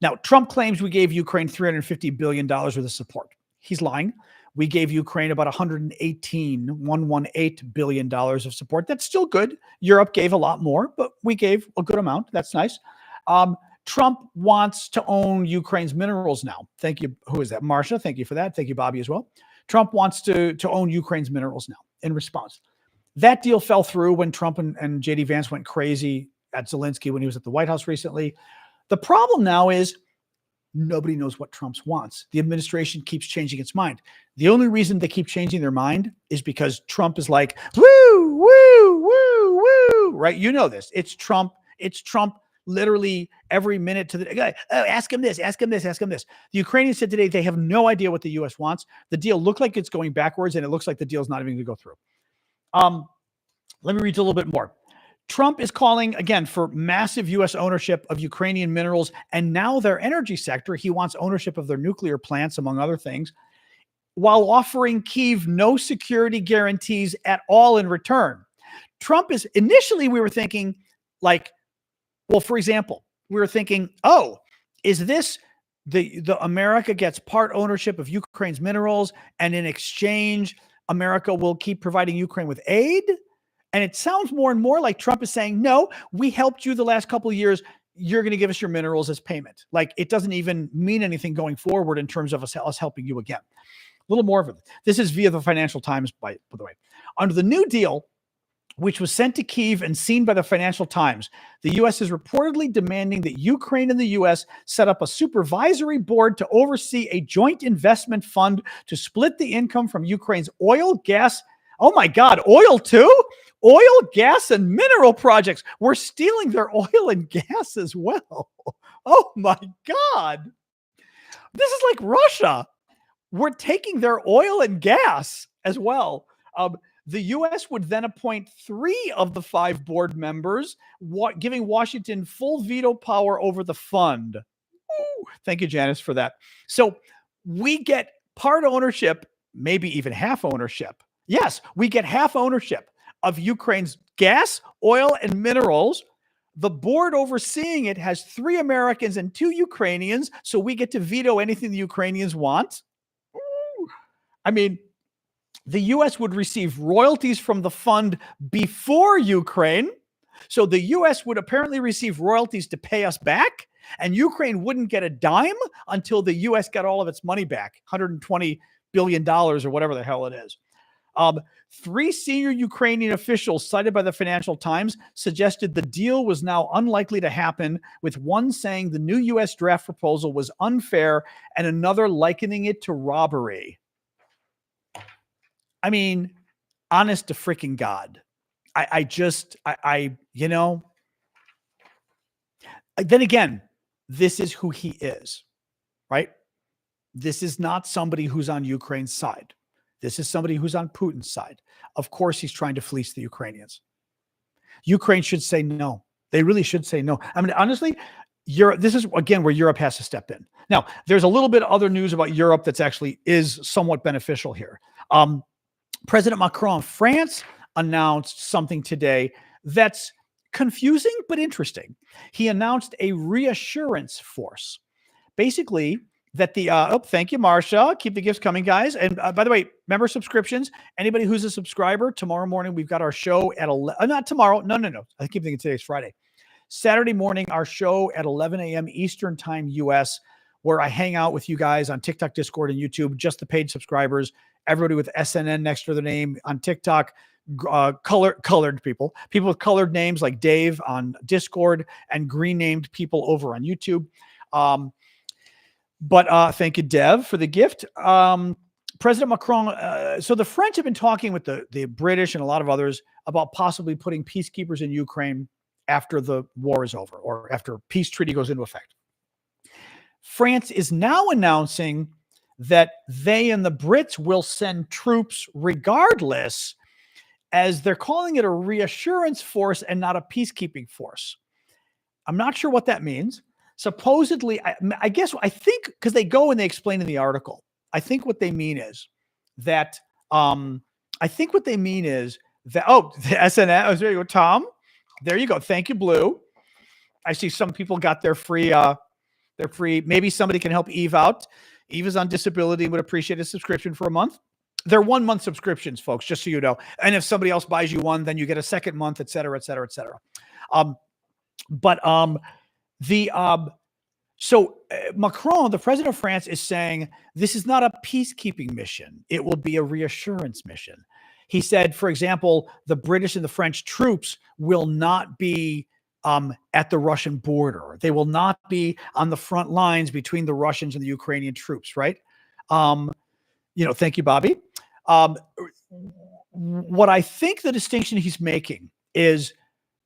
Now, Trump claims we gave Ukraine $350 billion worth of support. He's lying. We gave Ukraine about $118 billion of support. That's still good. Europe gave a lot more, but we gave a good amount. That's nice. Trump wants to own Ukraine's minerals now. Thank you. Who is that? Marsha. Thank you for that. Thank you, Bobby, as well. Trump wants to own Ukraine's minerals now in response. That deal fell through when Trump and J.D. Vance went crazy at Zelensky when he was at the White House recently. The problem now is nobody knows what Trump wants. The administration keeps changing its mind. The only reason they keep changing their mind is because Trump is like, woo, woo, woo, woo, right? You know this. It's Trump. It's Trump literally every minute to the guy. Oh, ask him this, ask him this, ask him this. The Ukrainians said today they have no idea what the U.S. wants. The deal looked like it's going backwards, and it looks like the deal is not even going to go through. Let me read a little bit more. Trump is calling, again, for massive U.S. ownership of Ukrainian minerals and now their energy sector. He wants ownership of their nuclear plants, among other things, while offering Kyiv no security guarantees at all in return. Trump is, initially we were thinking like, well, for example, we were thinking, oh, is this the America gets part ownership of Ukraine's minerals, and in exchange, America will keep providing Ukraine with aid? And it sounds more and more like Trump is saying, no, we helped you the last couple of years. You're going to give us your minerals as payment. Like, it doesn't even mean anything going forward in terms of us helping you again. A little more of it. This is via the Financial Times, by the way. Under the new deal, which was sent to Kyiv and seen by the Financial Times, the U.S. is reportedly demanding that Ukraine and the U.S. set up a supervisory board to oversee a joint investment fund to split the income from Ukraine's oil, gas. Oh my God, oil too? Oil, gas, and mineral projects. We're stealing their oil and gas as well. Oh my God. This is like Russia. We're taking their oil and gas as well. The U.S. would then appoint 3 of the 5 board members, giving Washington full veto power over the fund. Ooh, thank you, Janice, for that. So we get part ownership, maybe even half ownership. Yes, we get half ownership of Ukraine's gas, oil, and minerals. The board overseeing it has 3 Americans and 2 Ukrainians, so we get to veto anything the Ukrainians want. Ooh. I mean, the U.S. would receive royalties from the fund before Ukraine. So the U.S. would apparently receive royalties to pay us back, and Ukraine wouldn't get a dime until the U.S. got all of its money back, $120 billion or whatever the hell it is. 3 senior Ukrainian officials cited by the Financial Times suggested the deal was now unlikely to happen, with one saying the new U.S. draft proposal was unfair and another likening it to robbery. I mean, honest to freaking God. You know, then again, this is who he is, right? This is not somebody who's on Ukraine's side. This is somebody who's on Putin's side. Of course, he's trying to fleece the Ukrainians. Ukraine should say no. They really should say no. I mean, honestly, this is, again, where Europe has to step in. Now, there's a little bit of other news about Europe that's actually is somewhat beneficial here. President Macron of France announced something today that's confusing but interesting. He announced a reassurance force. Basically, that thank you, Marsha. Keep the gifts coming, guys. And by the way, member subscriptions, anybody who's a subscriber, tomorrow morning, we've got our show at 11, not tomorrow. No. I keep thinking today's Friday. Saturday morning, our show at 11 a.m. Eastern time, US, where I hang out with you guys on TikTok, Discord, and YouTube, just the paid subscribers, everybody with SNN next to their name on TikTok, colored people with colored names like Dave on Discord, and green named people over on YouTube. But thank you, Dev, for the gift. President Macron, so the French have been talking with the British and a lot of others about possibly putting peacekeepers in Ukraine after the war is over, or after peace treaty goes into effect. France is now announcing that they and the Brits will send troops regardless, as they're calling it a reassurance force and not a peacekeeping force. I'm not sure what that means. Supposedly, I think, because they go and they explain in the article, I think what they mean is that, the SNN, there you go, Tom. There you go. Thank you, Blue. I see some people got their free, maybe somebody can help Eve out. Eve is on disability and would appreciate a subscription for a month. They're 1-month subscriptions, folks, just so you know. And if somebody else buys you one, then you get a second month, et cetera, et cetera, et cetera. Macron, the president of France, is saying this is not a peacekeeping mission. It will be a reassurance mission. He said, for example, the British and the French troops will not be at the Russian border. They will not be on the front lines between the Russians and the Ukrainian troops, right? Thank you, Bobby. What I think the distinction he's making is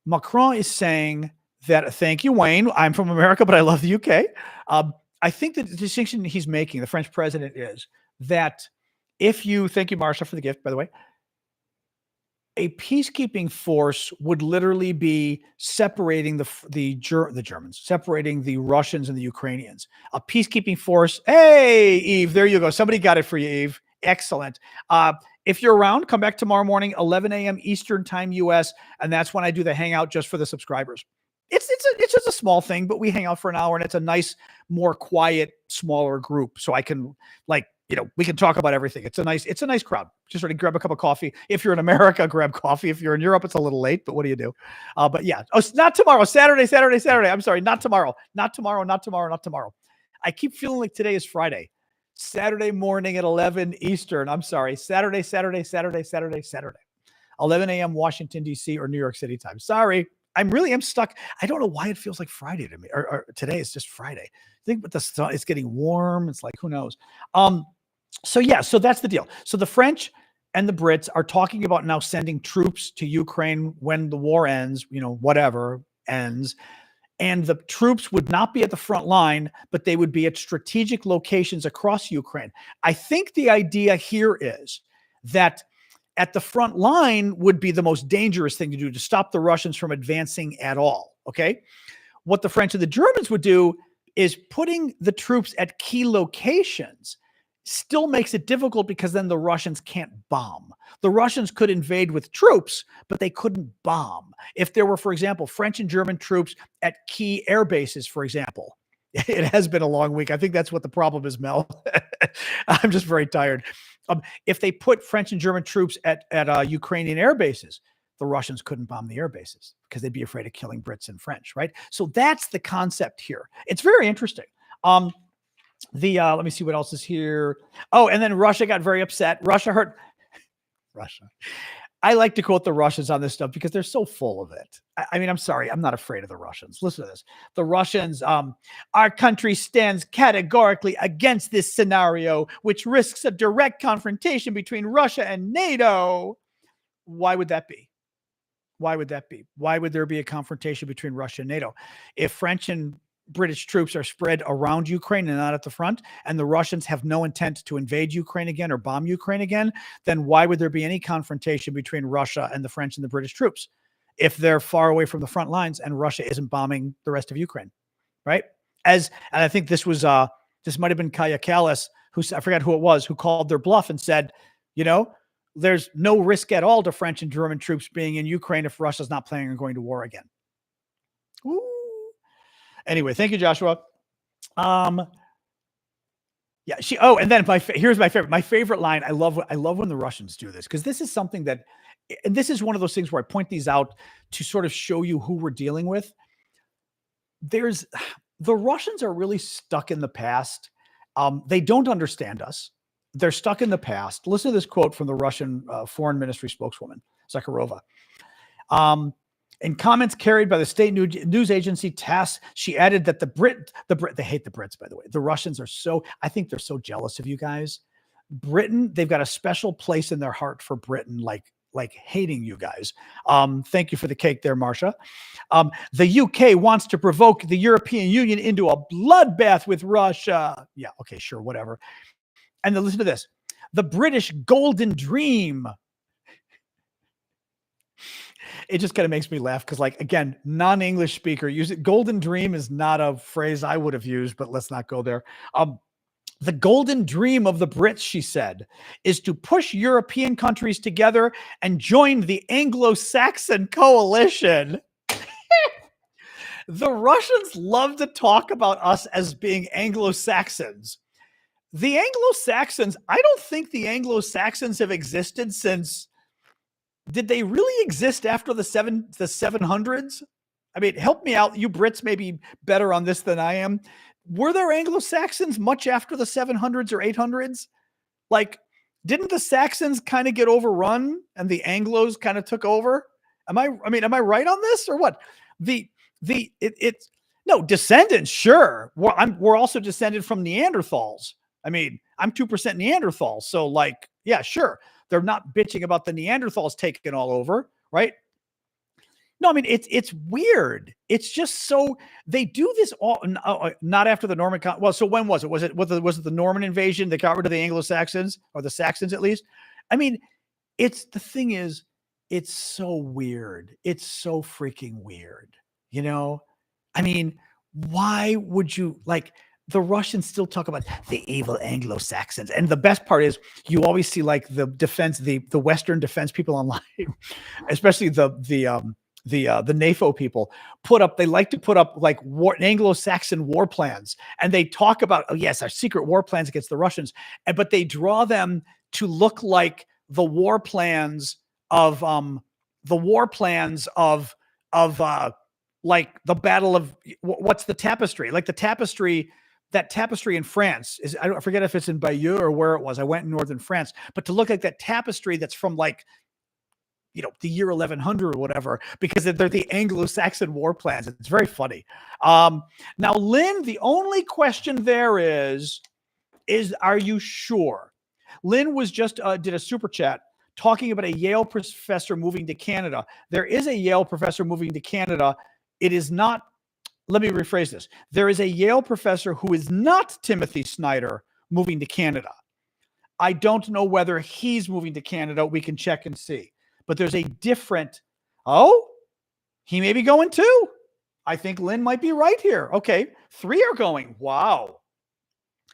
Macron is saying that, thank you, Wayne. I'm from America, but I love the UK. I think that the distinction he's making, the French president, is that thank you, Marsha, for the gift, by the way, a peacekeeping force would literally be separating the Germans, separating the Russians and the Ukrainians. A peacekeeping force. Hey, Eve, there you go. Somebody got it for you, Eve. Excellent. If you're around, come back tomorrow morning, 11 a.m. Eastern time, US, and that's when I do the hangout just for the subscribers. It's just a small thing, but we hang out for an hour, and it's a nice, more quiet, smaller group. So I can we can talk about everything. It's a nice crowd. Just sort of grab a cup of coffee. If you're in America, grab coffee. If you're in Europe, it's a little late, but what do you do? But yeah, not tomorrow. Saturday. I'm sorry, not tomorrow. I keep feeling like today is Friday. Saturday morning at 11 Eastern. I'm sorry. Saturday. 11 a.m. Washington, D.C. or New York City time. Sorry. I am stuck. I don't know why it feels like Friday to me, or today is just Friday. I think with the sun, it's getting warm. It's like, who knows? So that's the deal. So the French and the Brits are talking about now sending troops to Ukraine when the war ends, whatever ends. And the troops would not be at the front line, but they would be at strategic locations across Ukraine. I think the idea here is that at the front line would be the most dangerous thing to do to stop the Russians from advancing at all. Okay. What the French and the Germans would do is putting the troops at key locations still makes it difficult because then the Russians can't bomb. The Russians could invade with troops, but they couldn't bomb. If there were, for example, French and German troops at key air bases, for example. It has been a long week. I think that's what the problem is, Mel. I'm just very tired. If they put French and German troops at Ukrainian air bases, the Russians couldn't bomb the air bases because they'd be afraid of killing Brits and French, right? So that's the concept here. It's very interesting. Let me see what else is here. Oh, and then Russia got very upset. Russia. I like to quote the Russians on this stuff because they're so full of it. I mean, I'm sorry. I'm not afraid of the Russians. Listen to this. The Russians, our country stands categorically against this scenario, which risks a direct confrontation between Russia and NATO. Why would that be? Why would there be a confrontation between Russia and NATO? If French and British troops are spread around Ukraine and not at the front, and the Russians have no intent to invade Ukraine again or bomb Ukraine again, then why would there be any confrontation between Russia and the French and the British troops if they're far away from the front lines and Russia isn't bombing the rest of Ukraine, right? And I think this might have been Kaya Kallas, I forgot who it was, who called their bluff and said, there's no risk at all to French and German troops being in Ukraine if Russia's not planning on going to war again. Ooh. Anyway, thank you, Joshua. And then here's my favorite. My favorite line. I love when the Russians do this because this is something that, and this is one of those things where I point these out to sort of show you who we're dealing with. The Russians are really stuck in the past. They don't understand us. They're stuck in the past. Listen to this quote from the Russian Foreign Ministry spokeswoman, Zakharova. In comments carried by the state news agency TASS, she added that they hate the Brits, by the way. The Russians I think they're so jealous of you guys. Britain, they've got a special place in their heart for Britain, like hating you guys. Thank you for the cake there, Marsha. The UK wants to provoke the European Union into a bloodbath with Russia. Yeah, okay, sure, whatever. And then listen to this. The British golden dream. It just kind of makes me laugh because, again, non-English speaker use it. Golden dream is not a phrase I would have used, but let's not go there. The golden dream of the Brits, she said, is to push European countries together and join the Anglo-Saxon coalition. The Russians love to talk about us as being Anglo-Saxons. The Anglo-Saxons, I don't think the Anglo-Saxons have existed since... Did they really exist after the 700s? I mean, help me out. You Brits may be better on this than I am. Were there Anglo-Saxons much after the 700s or 800s? Like, didn't the Saxons kind of get overrun and the Anglos kind of took over? Am I right on this or what? It's no descendants, sure. We're also descended from Neanderthals. I mean, I'm 2% Neanderthals. So like, yeah, sure. They're not bitching about the Neanderthals taking all over, right? No, I mean, it's weird. It's just so they do this all not after the Norman. Well, so when was it? Was it the Norman invasion that got rid of the Anglo-Saxons or the Saxons at least? I mean, the thing is, it's so weird. It's so freaking weird. You know, I mean, why would you like the Russians still talk about the evil Anglo-Saxons? And the best part is you always see like the defense, the Western defense people online, especially the NAFO people they like to put up like Anglo-Saxon war plans. And they talk about, oh yes, our secret war plans against the Russians. But they draw them to look like the war plans of like the battle of what's the tapestry, like the tapestry, that tapestry in France is, I forget if it's in Bayeux or where it was. I went in northern France, but to look like that tapestry that's from like, the year 1100 or whatever, because they're the Anglo-Saxon war plans. It's very funny. Now, Lynn, the only question there is are you sure? Lynn was just did a super chat talking about a Yale professor moving to Canada. There is a Yale professor moving to Canada. It is not, let me rephrase this. There is a Yale professor who is not Timothy Snyder moving to Canada. I don't know whether he's moving to Canada. We can check and see. But there's a different, he may be going too. I think Lynn might be right here. Okay, 3 are going. Wow.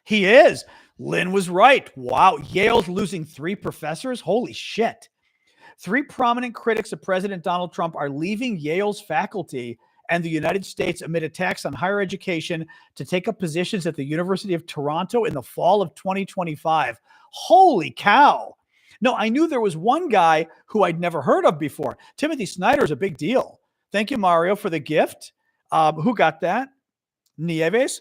He is. Lynn was right. Wow. Yale's losing 3 professors. Holy shit. 3 prominent critics of President Donald Trump are leaving Yale's faculty and the United States amid attacks on higher education to take up positions at the University of Toronto in the fall of 2025. Holy cow. No, I knew there was one guy who I'd never heard of before. Timothy Snyder is a big deal. Thank you, Mario, for the gift. Who got that? Nieves.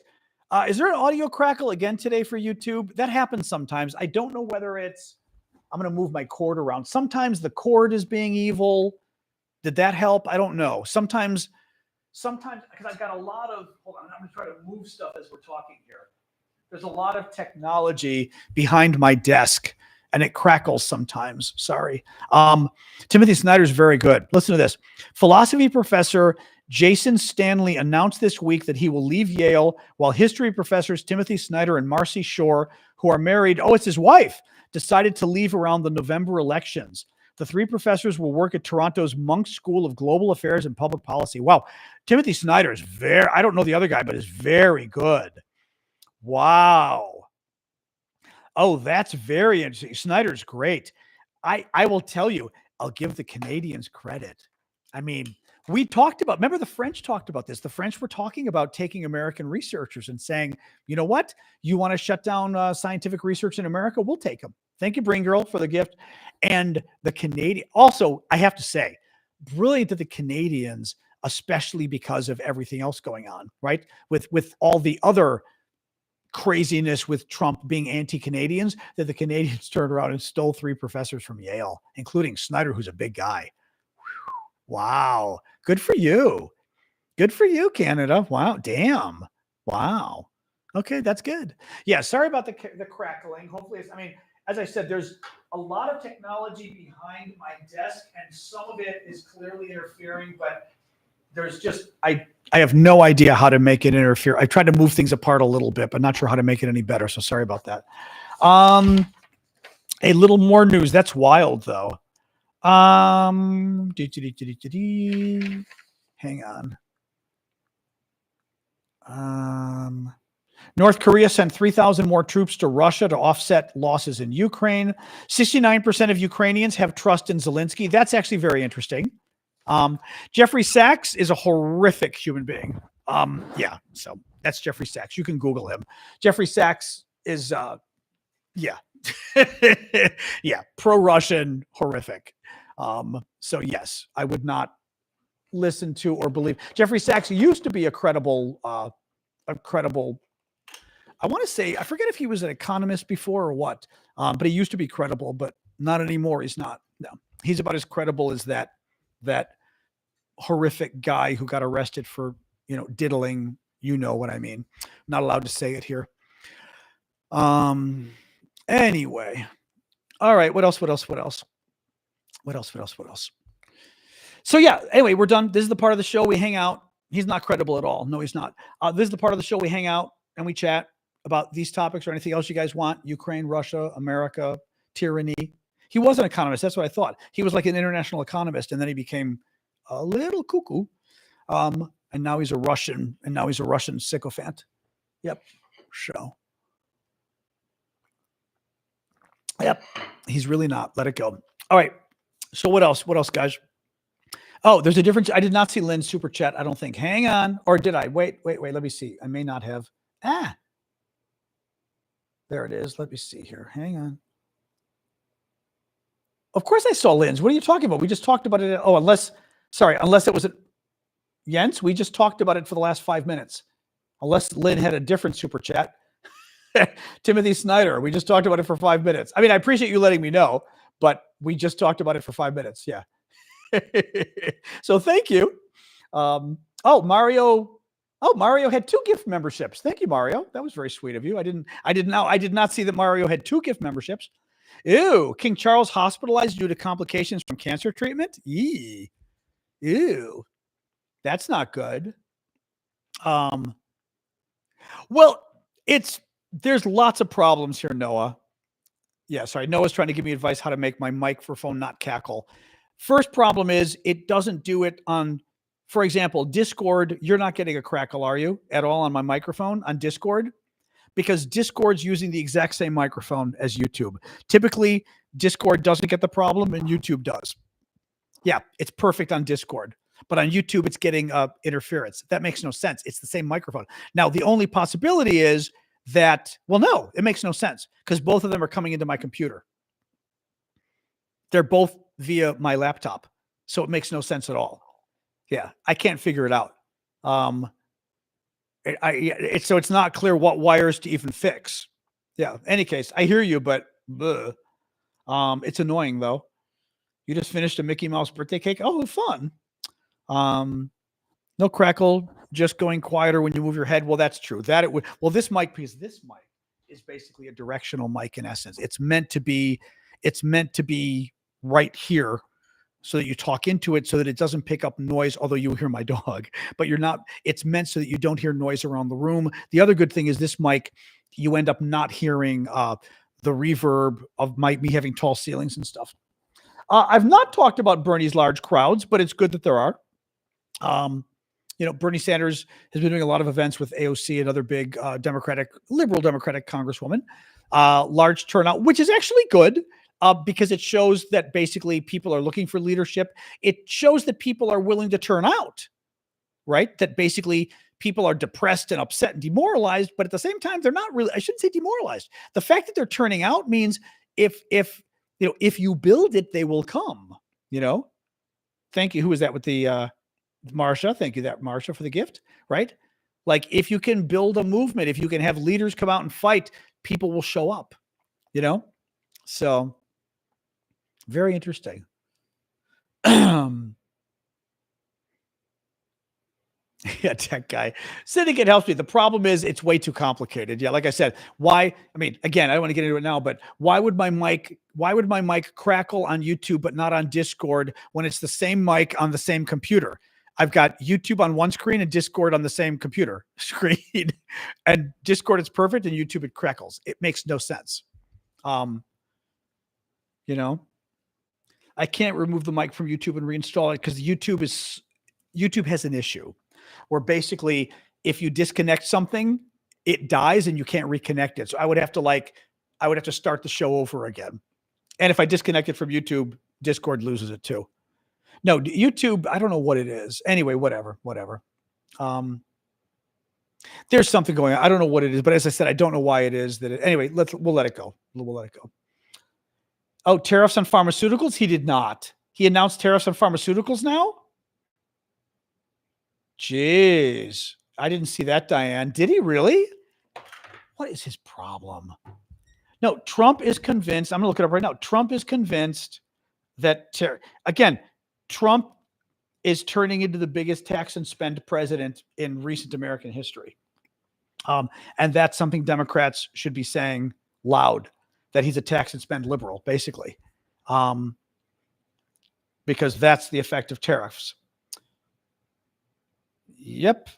Is there an audio crackle again today for YouTube? That happens sometimes. I don't know whether it's, I'm going to move my cord around. Sometimes the cord is being evil. Did that help? I don't know. Sometimes, because I've got a lot of, hold on, I'm going to try to move stuff as we're talking here. There's a lot of technology behind my desk and it crackles sometimes. Sorry. Timothy Snyder is very good. Listen to this. Philosophy professor Jason Stanley announced this week that he will leave Yale, while history professors Timothy Snyder and Marcy Shore, who are married, it's his wife, decided to leave around the November elections. The 3 professors will work at Toronto's Munk School of Global Affairs and Public Policy. Wow. Timothy Snyder is I don't know the other guy, but is very good. Wow. Oh, that's very interesting. Snyder's great. I will tell you, I'll give the Canadians credit. I mean, we talked about, remember the French talked about this. The French were talking about taking American researchers and saying, you know what? You want to shut down scientific research in America? We'll take them. Thank you, Brain Girl, for the gift. And the Canadian, also, I have to say, brilliant to the Canadians, especially because of everything else going on, right? With all the other craziness with Trump being anti-Canadians, that the Canadians turned around and stole 3 professors from Yale, including Snyder, who's a big guy. Wow. Good for you. Good for you, Canada. Wow. Damn. Wow. Okay, that's good. Yeah, sorry about the crackling. Hopefully as I said, there's a lot of technology behind my desk, and some of it is clearly interfering, but there's just, I have no idea how to make it interfere. I tried to move things apart a little bit, but not sure how to make it any better. So sorry about that. A little more news. That's wild though. Hang on. North Korea sent 3,000 more troops to Russia to offset losses in Ukraine. 69% of Ukrainians have trust in Zelensky. That's actually very interesting. Jeffrey Sachs is a horrific human being. Yeah, so that's Jeffrey Sachs. You can Google him. Jeffrey Sachs is, yeah, yeah, pro-Russian, horrific. So yes, I would not listen to or believe. Jeffrey Sachs used to be a credible. I want to say, I forget if he was an economist before or what, but he used to be credible, but not anymore. He's not. No, he's about as credible as that horrific guy who got arrested for, diddling. You know what I mean? Not allowed to say it here. Anyway. All right. What else? So yeah, anyway, we're done. This is the part of the show we hang out. He's not credible at all. No, he's not. This is the part of the show we hang out and we chat about these topics or anything else you guys want. Ukraine, Russia, America, tyranny. He was an economist. That's what I thought. He was like an international economist, and then he became a little cuckoo. And now he's a Russian sycophant. Yep. So. Yep. He's really not. Let it go. All right. So what else? What else, guys? Oh, there's a difference. I did not see Lynn's super chat, I don't think. Hang on. Or did I? Wait. Let me see. I may not have. There it is. Let me see here. Hang on. Of course I saw Lynn's. What are you talking about? We just talked about it. Oh, unless it was Jens. We just talked about it for the last 5 minutes. Unless Lynn had a different super chat. Timothy Snyder. We just talked about it for 5 minutes. I mean, I appreciate you letting me know, but we just talked about it for 5 minutes. Yeah. So thank you. Mario had 2 gift memberships. Thank you, Mario. That was very sweet of you. I did not see that Mario had 2 gift memberships. Ew. King Charles hospitalized due to complications from cancer treatment. Ew. That's not good. Well, there's lots of problems here, Noah. Yeah, sorry. Noah's trying to give me advice how to make my microphone not cackle. First problem is it doesn't do it on, for example, Discord. You're not getting a crackle, are you, at all on my microphone on Discord? Because Discord's using the exact same microphone as YouTube. Typically, Discord doesn't get the problem and YouTube does. Yeah, it's perfect on Discord. But on YouTube, it's getting interference. That makes no sense. It's the same microphone. Now, the only possibility is that, well, no, it makes no sense because both of them are coming into my computer. They're both via my laptop. So it makes no sense at all. Yeah, I can't figure it out. So it's not clear what wires to even fix. Yeah, any case, I hear you, but it's annoying though. You just finished a Mickey Mouse birthday cake. Oh, fun. No crackle, just going quieter when you move your head. Well, that's true. This mic is basically a directional mic in essence. It's meant to be right here so that you talk into it so that it doesn't pick up noise, although you hear my dog, but it's meant so that you don't hear noise around the room. The other good thing is this mic, you end up not hearing the reverb of me having tall ceilings and stuff. I've not talked about Bernie's large crowds, but it's good that there are. Bernie Sanders has been doing a lot of events with AOC and other big liberal Democratic congresswoman. Large turnout, which is actually good because it shows that basically people are looking for leadership. It shows that people are willing to turn out, right? That basically people are depressed and upset and demoralized, but at the same time, they're not really, I shouldn't say demoralized. The fact that they're turning out means if you build it, they will come, Thank you. Who was that with the Marsha? Thank you, Marsha, for the gift, right? Like if you can build a movement, if you can have leaders come out and fight, people will show up, So very interesting. Yeah, tech guy. Syndicate helps me. The problem is it's way too complicated. Yeah, like I said, why? I mean, again, I don't want to get into it now, but why would my mic crackle on YouTube but not on Discord when it's the same mic on the same computer? I've got YouTube on one screen and Discord on the same computer screen. And Discord is perfect and YouTube it crackles. It makes no sense. I can't remove the mic from YouTube and reinstall it because YouTube has an issue where basically if you disconnect something, it dies and you can't reconnect it. So I would have to start the show over again. And if I disconnect it from YouTube, Discord loses it too. No, YouTube, I don't know what it is. Anyway, whatever. There's something going on. I don't know what it is, but as I said, I don't know why it is that anyway, we'll let it go. We'll let it go. Oh, tariffs on pharmaceuticals? He did not. He announced tariffs on pharmaceuticals now? Jeez. I didn't see that, Diane. Did he really? What is his problem? No, Trump is convinced. I'm going to look it up right now. Trump is convinced that, again, Trump is turning into the biggest tax and spend president in recent American history. And that's something Democrats should be saying loud, that he's a tax and spend liberal, basically, because that's the effect of tariffs. Yep.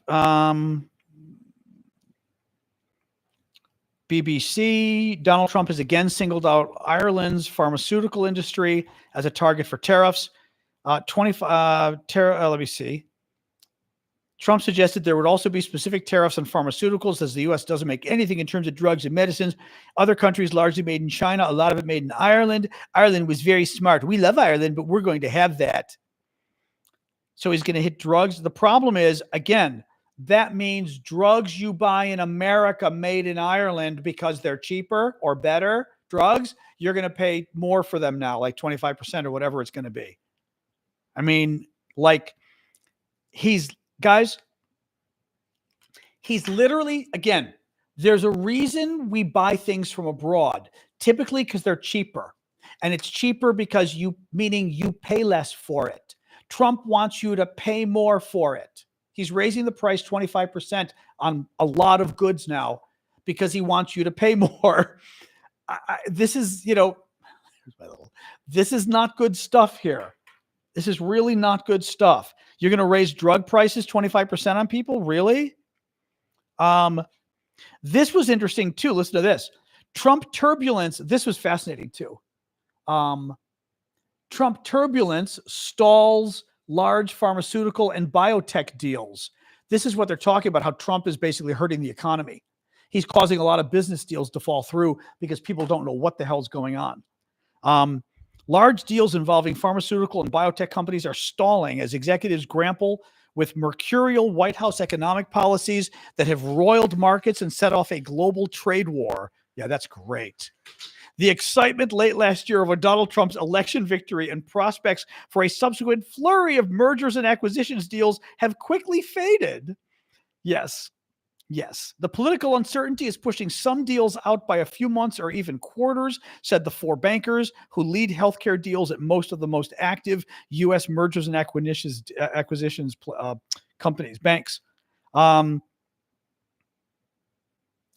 BBC, Donald Trump has again singled out Ireland's pharmaceutical industry as a target for tariffs. Let me see. Trump suggested there would also be specific tariffs on pharmaceuticals, as the U.S. doesn't make anything in terms of drugs and medicines. Other countries largely made in China, a lot of it made in Ireland. Ireland was very smart. We love Ireland, but we're going to have that. So he's going to hit drugs. The problem is, again, that means drugs you buy in America made in Ireland because they're cheaper or better drugs, you're going to pay more for them now, like 25% or whatever it's going to be. I mean, like he's literally, again, there's a reason we buy things from abroad, typically because they're cheaper. And it's cheaper because meaning you pay less for it. Trump wants you to pay more for it. He's raising the price 25% on a lot of goods now because he wants you to pay more. This is, this is not good stuff here. This is really not good stuff. You're going to raise drug prices 25% on people? Really? This was interesting too. Listen to this. Trump turbulence. This was fascinating too. Trump turbulence stalls large pharmaceutical and biotech deals. This is what they're talking about, how Trump is basically hurting the economy. He's causing a lot of business deals to fall through because people don't know what the hell's going on. Large deals involving pharmaceutical and biotech companies are stalling as executives grapple with mercurial White House economic policies that have roiled markets and set off a global trade war. Yeah, that's great. The excitement late last year over Donald Trump's election victory and prospects for a subsequent flurry of mergers and acquisitions deals have quickly faded. Yes. The political uncertainty is pushing some deals out by a few months or even quarters, said the four bankers who lead healthcare deals at most of the most active U.S. mergers and acquisitions companies, banks.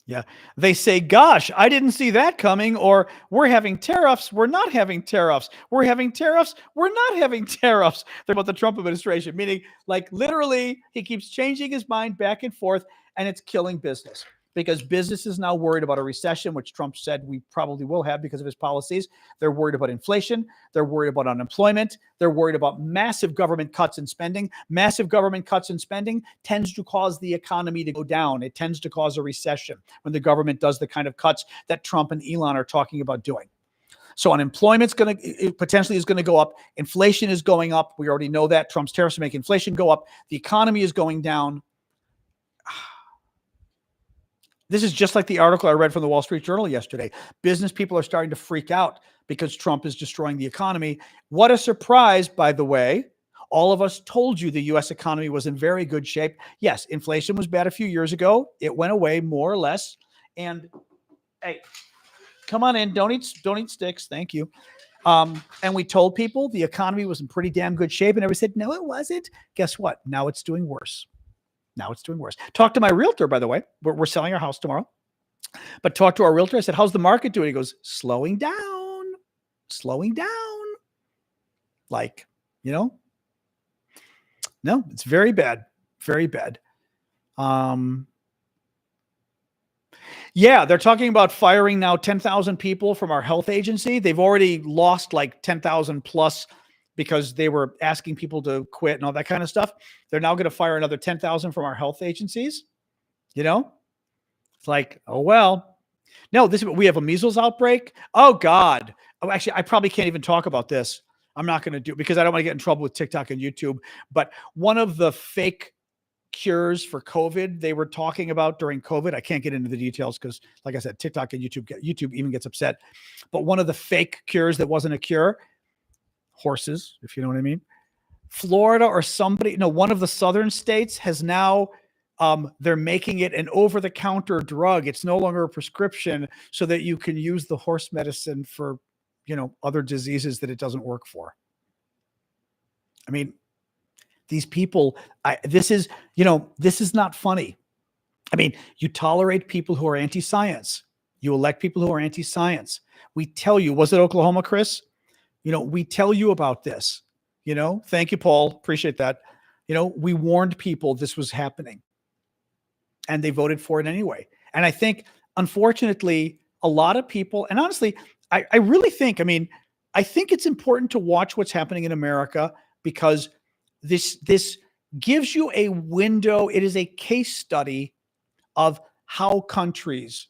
Yeah. They say, gosh, I didn't see that coming, or we're having tariffs. We're not having tariffs. We're having tariffs. We're not having tariffs. They're about the Trump administration, meaning like literally he keeps changing his mind back and forth, and it's killing business because business is now worried about a recession, which Trump said we probably will have because of his policies. They're worried about inflation. They're worried about unemployment. They're worried about massive government cuts in spending. Massive government cuts in spending tends to cause the economy to go down. It tends to cause a recession when the government does the kind of cuts that Trump and Elon are talking about doing. So unemployment's potentially is going to go up. Inflation is going up. We already know that. Trump's tariffs make inflation go up. The economy is going down. This is just like the article I read from the Wall Street Journal yesterday. Business people are starting to freak out because Trump is destroying the economy. What a surprise, by the way. All of us told you the U.S. economy was in very good shape. Yes, inflation was bad a few years ago. It went away more or less. And hey, come on in. Don't eat sticks. Thank you. And we told people the economy was in pretty damn good shape. And everybody said, no, it wasn't. Guess what? Now it's doing worse. Talk to my realtor, by the way. We're selling our house tomorrow. But talk to our realtor. I said, how's the market doing? He goes, slowing down. Like, no, it's very bad. Very bad. Yeah, they're talking about firing now 10,000 people from our health agency. They've already lost like 10,000 plus because they were asking people to quit and all that kind of stuff. They're now going to fire another 10,000 from our health agencies. It's like, oh, well, no, we have a measles outbreak. Oh God. Oh, actually, I probably can't even talk about this. I'm not going to do it because I don't want to get in trouble with TikTok and YouTube. But one of the fake cures for COVID they were talking about during COVID, I can't get into the details because, like I said, TikTok and YouTube even gets upset. But one of the fake cures that wasn't a cure, horses, if you know what I mean. Florida or somebody, no, one of the southern states has now, they're making it an over-the-counter drug. It's no longer a prescription, so that you can use the horse medicine for, other diseases that it doesn't work for. I mean, these people, this is not funny. I mean, you tolerate people who are anti-science. You elect people who are anti-science. We tell you, was it Oklahoma, Chris? We tell you about this. Thank you, Paul. Appreciate that. We warned people this was happening, and they voted for it anyway. And I think, unfortunately, a lot of people, and honestly, I really think, I think it's important to watch what's happening in America, because this gives you a window. It is a case study of how countries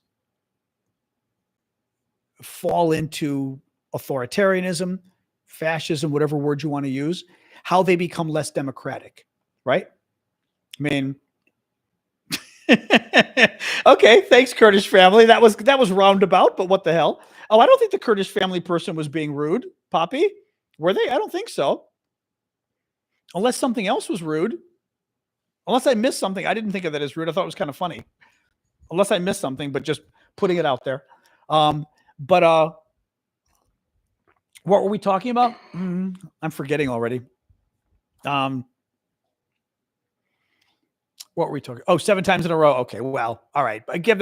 fall into authoritarianism, fascism, whatever word you want to use, how they become less democratic, right? Okay, thanks, Kurdish family. That was roundabout, but what the hell? Oh, I don't think the Kurdish family person was being rude, Poppy. Were they? I don't think so. Unless something else was rude. Unless I missed something. I didn't think of that as rude. I thought it was kind of funny. Unless I missed something, but just putting it out there. But what were we talking about? I'm forgetting already. What were we talking? Oh, 7 times in a row. Okay, well, all right. But give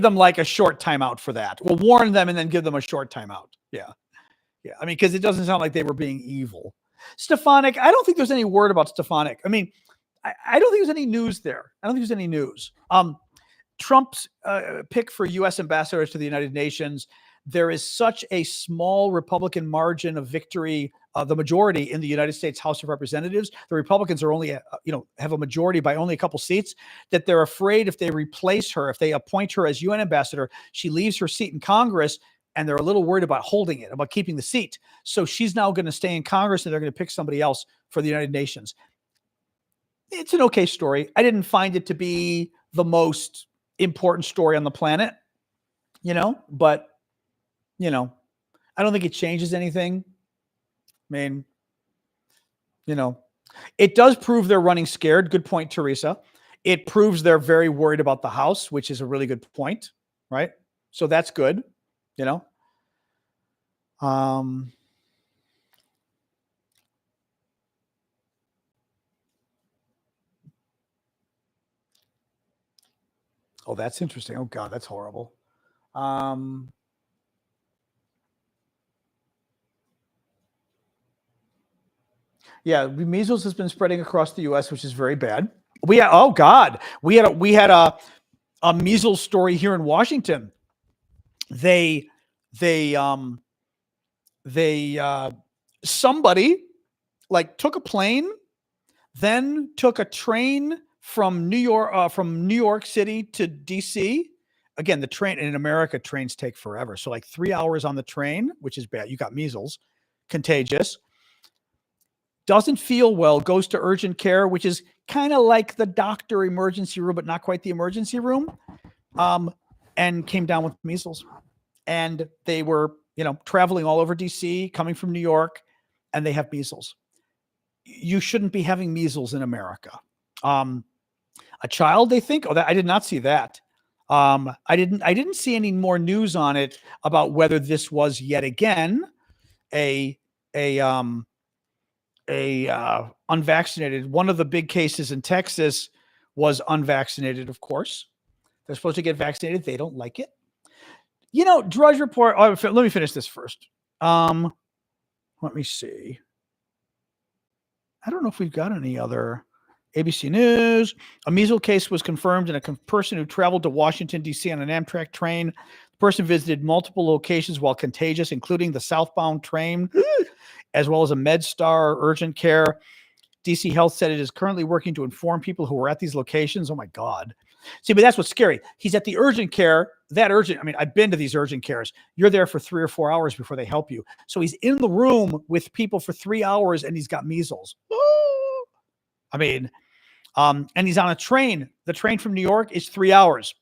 them like a short timeout for that. We'll warn them and then give them a short timeout. Yeah. Because it doesn't sound like they were being evil. Stefanik, I don't think there's any word about Stefanik. I don't think there's any news there. I don't think there's any news. Trump's pick for U.S. ambassadors to the United Nations, there is such a small Republican margin of victory, the majority in the United States House of Representatives. The Republicans are only, have a majority by only a couple seats, that they're afraid if they replace her, if they appoint her as UN ambassador, she leaves her seat in Congress, and they're a little worried about holding it, about keeping the seat. So she's now going to stay in Congress, and they're going to pick somebody else for the United Nations. It's an okay story. I didn't find it to be the most important story on the planet, but, I don't think it changes anything. It does prove they're running scared. Good point, Teresa. It proves they're very worried about the House, which is a really good point, right? So that's good, Oh, that's interesting. Oh God, that's horrible. Yeah, measles has been spreading across the U.S., which is very bad. We had a measles story here in Washington. Somebody like took a plane, then took a train from New York City to DC. Again, the train in America, trains take forever. So like 3 hours on the train, which is bad. You got measles, contagious. Doesn't feel well, goes to urgent care, which is kind of like the doctor emergency room, but not quite the emergency room. And came down with measles. And they were, traveling all over DC, coming from New York, and they have measles. You shouldn't be having measles in America. A child, they think. I did not see that. I didn't see any more news on it about whether this was yet again a unvaccinated. One of the big cases in Texas was unvaccinated, of course. They're supposed to get vaccinated. They don't like it. Drudge Report. Oh, let me finish this first. Let me see. I don't know if we've got any other. ABC News. A measles case was confirmed in a person who traveled to Washington, D.C. on an Amtrak train. The person visited multiple locations while contagious, including the southbound train, as well as a MedStar urgent care. DC Health said it is currently working to inform people who are at these locations. Oh, my God. See, but that's what's scary. He's at the urgent care. I've been to these urgent cares. You're there for 3 or 4 hours before they help you. So he's in the room with people for 3 hours, and he's got measles. And he's on a train. The train from New York is 3 hours.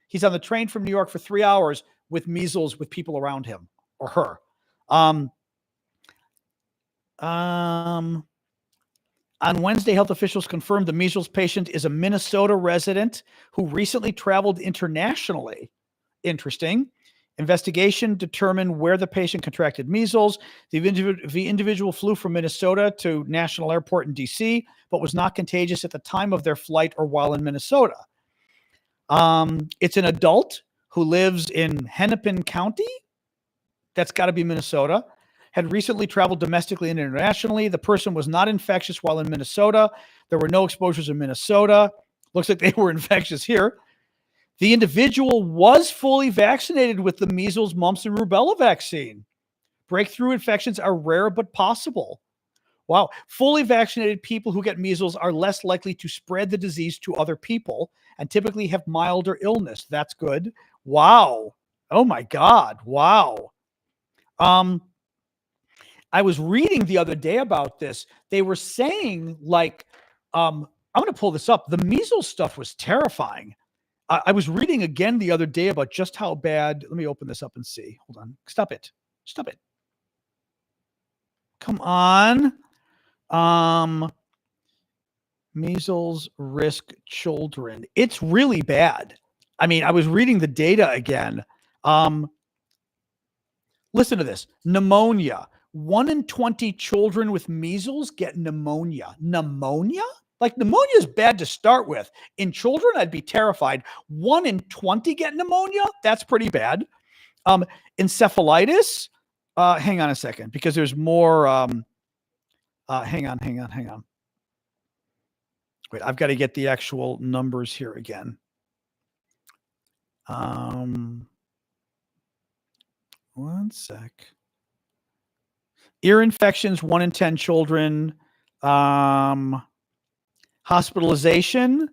He's on the train from New York for 3 hours with measles with people around him or her. On Wednesday, health officials confirmed the measles patient is a Minnesota resident who recently traveled internationally. Interesting. Investigation determined where the patient contracted measles. The individual flew from Minnesota to National Airport in D.C., but was not contagious at the time of their flight or while in Minnesota. It's an adult who lives in Hennepin County. That's got to be Minnesota. Had recently traveled domestically and internationally. The person was not infectious while in Minnesota. There were no exposures in Minnesota. Looks like they were infectious here. The individual was fully vaccinated with the measles, mumps, and rubella vaccine. Breakthrough infections are rare but possible. Wow. Fully vaccinated people who get measles are less likely to spread the disease to other people and typically have milder illness. That's good. Wow. Oh my God. Wow. I was reading the other day about this. They were saying, like, I'm going to pull this up. The measles stuff was terrifying. I was reading again the other day about just how bad. Let me open this up and see. Hold on. Stop it. Stop it. Come on. Measles risk children. It's really bad. I mean, I was reading the data again. Listen to this. Pneumonia. 1 in 20 children with measles get pneumonia. Pneumonia? Like, pneumonia is bad to start with. In children, I'd be terrified. 1 in 20 get pneumonia? That's pretty bad. Encephalitis? Hang on a second, because there's more. Hang on. Wait, I've got to get the actual numbers here again. One sec. Ear infections, 1 in 10 children. Hospitalization.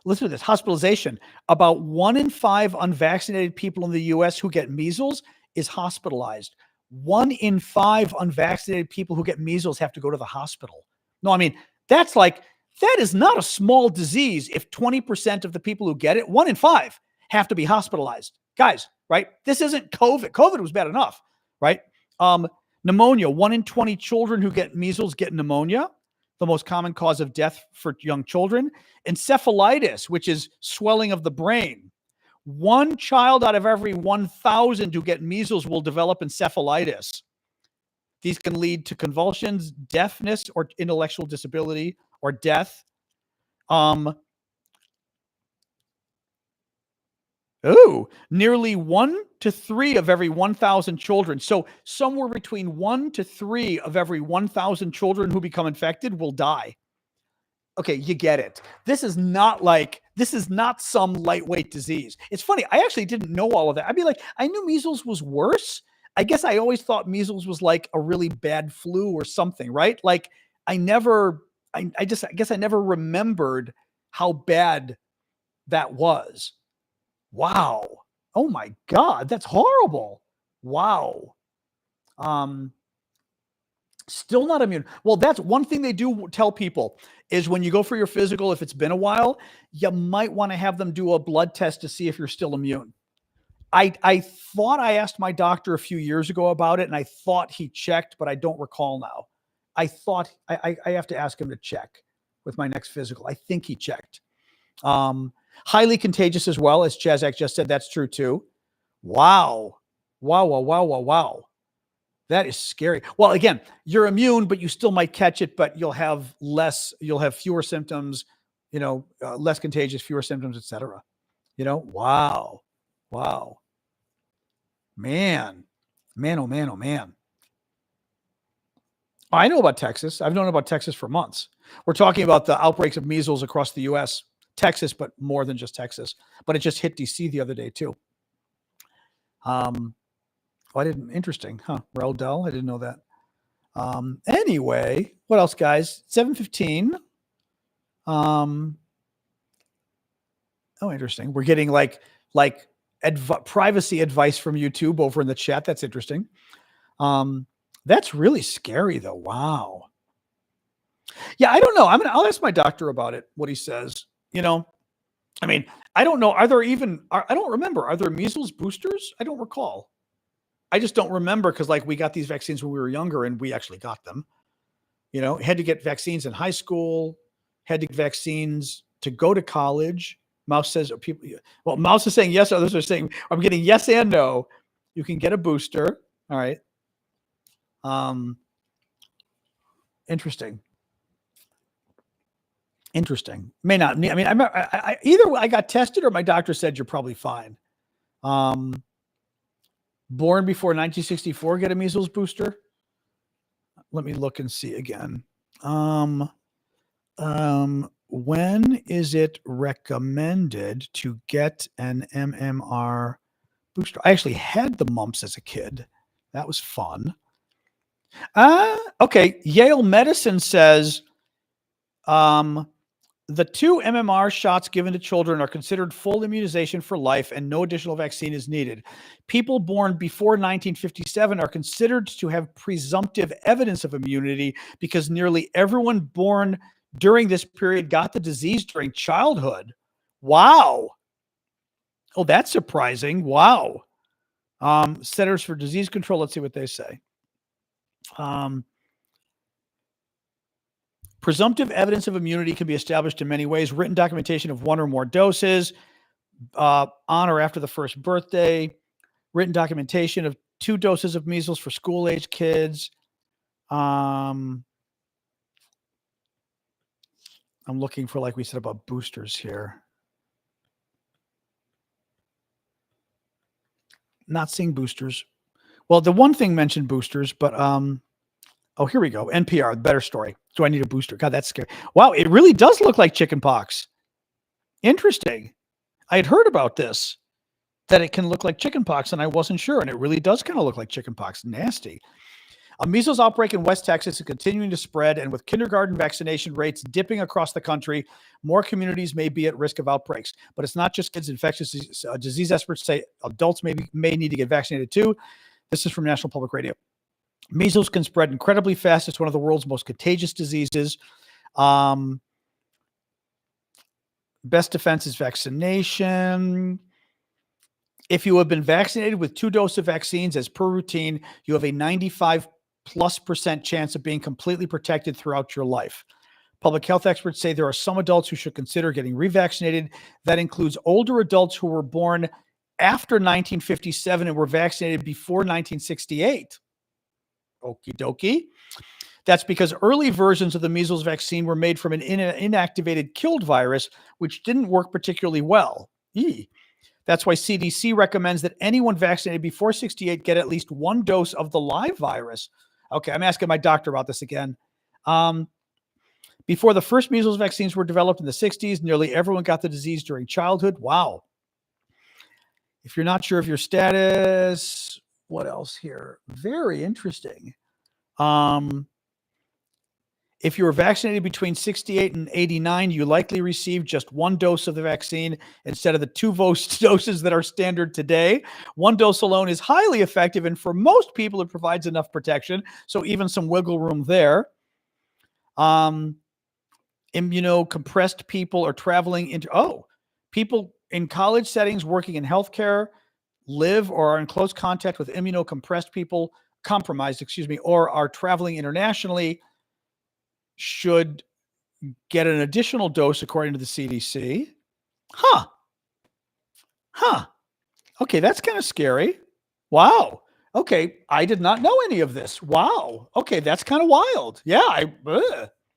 Listen to this. Hospitalization. About 1 in 5 unvaccinated people in the U.S. who get measles is hospitalized. 1 in 5 unvaccinated people who get measles have to go to the hospital. No, I mean, that is not a small disease if 20% of the people who get it, 1 in 5, have to be hospitalized. Guys, right? This isn't COVID. COVID was bad enough, right? Pneumonia. 1 in 20 children who get measles get pneumonia, the most common cause of death for young children. Encephalitis, which is swelling of the brain. 1 child out of every 1,000 who get measles will develop encephalitis. These can lead to convulsions, deafness, or intellectual disability, or death. Nearly 1 to 3 of every 1,000 children. So somewhere between 1 to 3 of every 1,000 children who become infected will die. Okay, you get it. This is not some lightweight disease. It's funny. I actually didn't know all of that. I knew measles was worse. I guess I always thought measles was like a really bad flu or something, right? Like, I guess I never remembered how bad that was. Wow. Oh my God, that's horrible. Wow. Still not immune. Well, that's one thing they do tell people is when you go for your physical, if it's been a while, you might want to have them do a blood test to see if you're still immune. I thought I asked my doctor a few years ago about it, and I thought he checked, but I don't recall now. I thought I have to ask him to check with my next physical. I think he checked. Highly contagious as well, as Chazak just said. That's true too. Wow. That is scary. Well, again, you're immune, but you still might catch it, but you'll have fewer symptoms, less contagious, fewer symptoms, etc. Wow. Man. Oh man. I know about Texas. I've known about Texas for months. We're talking about the outbreaks of measles across the U.S., Texas, but more than just Texas. But it just hit D.C. the other day too. Interesting, huh? Raul Dell, I didn't know that. Anyway, what else, guys? 7:15. Interesting. We're getting like privacy advice from YouTube over in the chat. That's interesting. That's really scary, though. Wow. Yeah, I don't know. I'll ask my doctor about it, what he says. I don't know. I don't remember. Are there measles boosters? I don't recall. I just don't remember because we got these vaccines when we were younger and we actually got them. Had to get vaccines in high school, had to get vaccines to go to college. Mouse says Mouse is saying yes. Others are saying I'm getting yes and no. You can get a booster. All right. Interesting. May not. I mean, either I got tested or my doctor said you're probably fine. Born before 1964, get a measles booster. Let me look and see again. When is it recommended to get an MMR booster? I actually had the mumps as a kid. That was fun. Okay. Yale Medicine says the 2 MMR shots given to children are considered full immunization for life and no additional vaccine is needed. People born before 1957 are considered to have presumptive evidence of immunity because nearly everyone born during this period got the disease during childhood. Wow. Oh, that's surprising. Wow. Centers for Disease Control. Let's see what they say. Presumptive evidence of immunity can be established in many ways. Written documentation of 1 or more doses on or after the first birthday. Written documentation of 2 doses of measles for school-age kids. I'm looking for, like we said, about boosters here. Not seeing boosters. Well, the one thing mentioned boosters, but oh, here we go. NPR, better story. Do I need a booster? God, that's scary. Wow, it really does look like chickenpox. Interesting. I had heard about this, that it can look like chickenpox, and I wasn't sure, and it really does kind of look like chickenpox. Nasty. A measles outbreak in West Texas is continuing to spread, and with kindergarten vaccination rates dipping across the country, more communities may be at risk of outbreaks. But it's not just kids. Infectious disease experts say adults may need to get vaccinated too. This is from National Public Radio. Measles can spread incredibly fast. It's one of the world's most contagious diseases. Best defense is vaccination. If you have been vaccinated with 2 doses of vaccines as per routine, you have a 95+% chance of being completely protected throughout your life. Public health experts say there are some adults who should consider getting revaccinated. That includes older adults who were born after 1957 and were vaccinated before 1968. Okie dokie. That's because early versions of the measles vaccine were made from an inactivated killed virus, which didn't work particularly well. That's why CDC recommends that anyone vaccinated before 68 get at least 1 dose of the live virus. Okay, I'm asking my doctor about this again. Before the first measles vaccines were developed in the 60s, nearly everyone got the disease during childhood. Wow. If you're not sure of your status, what else here? Very interesting. If you were vaccinated between 68 and 89, you likely received just 1 dose of the vaccine instead of the 2 doses that are standard today. 1 dose alone is highly effective, and for most people, it provides enough protection. So even some wiggle room there. Immunocompressed people are traveling into, people in college settings working in healthcare live or are in close contact with immunocompressed people, or are traveling internationally should get an additional dose according to the CDC. Huh. Okay, that's kind of scary. Wow. Okay, I did not know any of this. Wow. Okay, that's kind of wild. Yeah,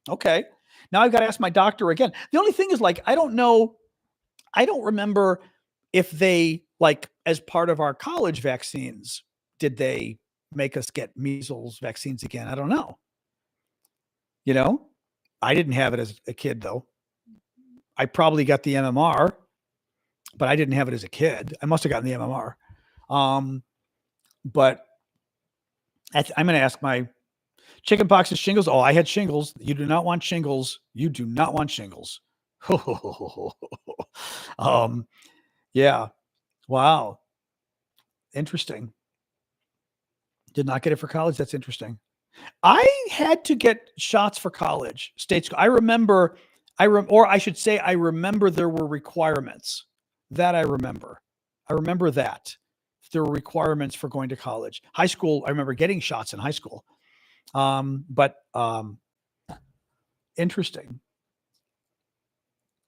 okay. Now I've got to ask my doctor again. The only thing is, I don't remember if they, as part of our college vaccines, did they make us get measles vaccines again? I don't know. I didn't have it as a kid, though. I probably got the MMR, but I didn't have it as a kid. I must have gotten the MMR. But I'm going to ask my chickenpox and shingles. Oh, I had shingles. You do not want shingles. You do not want shingles. Yeah. Wow. Interesting. Did not get it for college. That's interesting. I had to get shots for college. I remember there were requirements. That I remember. I remember that. There were requirements for going to college. High school, I remember getting shots in high school. But Interesting.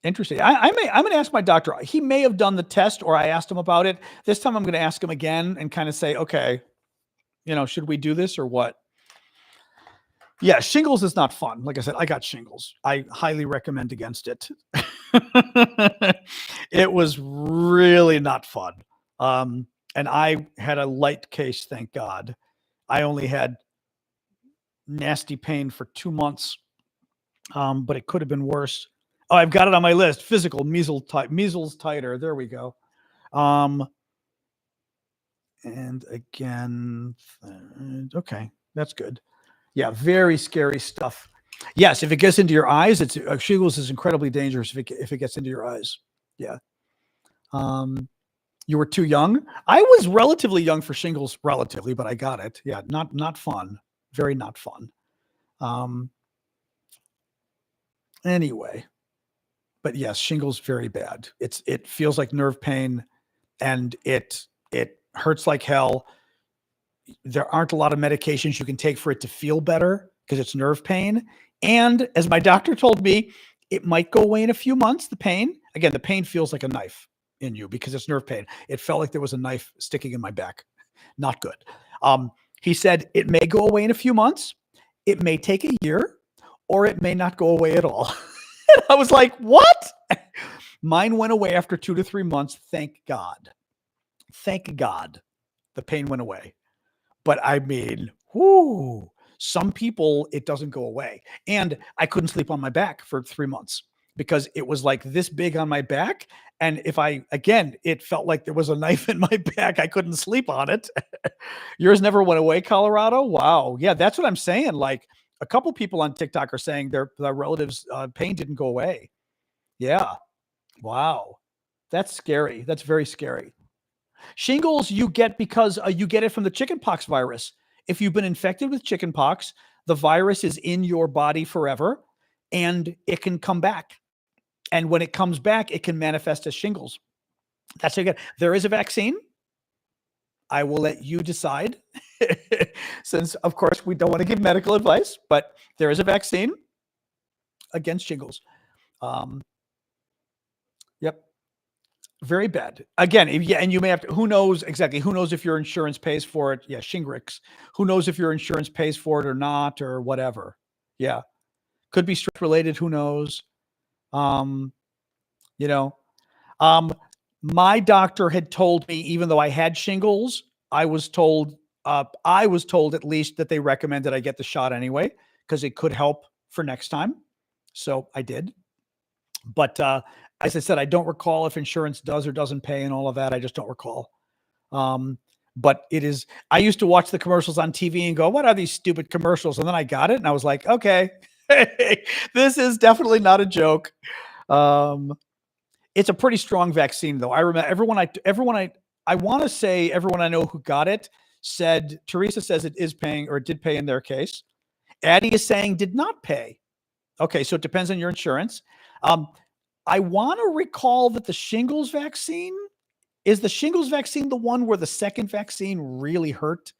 I'm going to ask my doctor. He may have done the test, or I asked him about it. This time I'm going to ask him again and kind of say, okay, should we do this or what? Yeah, shingles is not fun. Like I said, I got shingles. I highly recommend against it. It was really not fun. And I had a light case, thank God. I only had nasty pain for 2 months, but it could have been worse. Oh, I've got it on my list. Physical measles titer. There we go. And again, okay, that's good. Yeah, very scary stuff. Yes, if it gets into your eyes, shingles is incredibly dangerous if it gets into your eyes. Yeah. You were too young. I was relatively young for shingles, but I got it. Yeah, not fun. Very not fun. Anyway, but yes, shingles very bad. It feels like nerve pain, and it hurts like hell. There aren't a lot of medications you can take for it to feel better because it's nerve pain. And as my doctor told me, it might go away in a few months. The pain feels like a knife in you because it's nerve pain. It felt like there was a knife sticking in my back. Not good. He said it may go away in a few months. It may take a year, or it may not go away at all. And I was like, what? Mine went away after 2 to 3 months. Thank God. Thank God the pain went away. But I mean, some people, it doesn't go away. And I couldn't sleep on my back for 3 months because it was like this big on my back. And it felt like there was a knife in my back. I couldn't sleep on it. Yours never went away, Colorado? Wow. Yeah, that's what I'm saying. Like a couple people on TikTok are saying their relatives' pain didn't go away. Yeah. Wow. That's scary. That's very scary. Shingles you get because you get it from the chickenpox virus. If you've been infected with chickenpox, the virus is in your body forever and it can come back. And when it comes back, it can manifest as shingles. That's how you get. There is a vaccine. I will let you decide since, of course, we don't want to give medical advice, but there is a vaccine against shingles. Yep. Very bad. Again, and you may have to, who knows if your insurance pays for it. Yeah, Shingrix. Who knows if your insurance pays for it or not or whatever. Yeah. Could be stress related, who knows. My doctor had told me, even though I had shingles, I was told at least that they recommended I get the shot anyway, because it could help for next time. So I did. But as I said, I don't recall if insurance does or doesn't pay and all of that. I just don't recall. But it is, I used to watch the commercials on TV and go, what are these stupid commercials? And then I got it and I was like, okay, this is definitely not a joke. It's a pretty strong vaccine though. I remember everyone I know who got it said, Teresa says it is paying, or it did pay in their case. Addie is saying did not pay. Okay. So it depends on your insurance. I want to recall that the shingles vaccine, is the shingles vaccine the one where the second vaccine really hurt?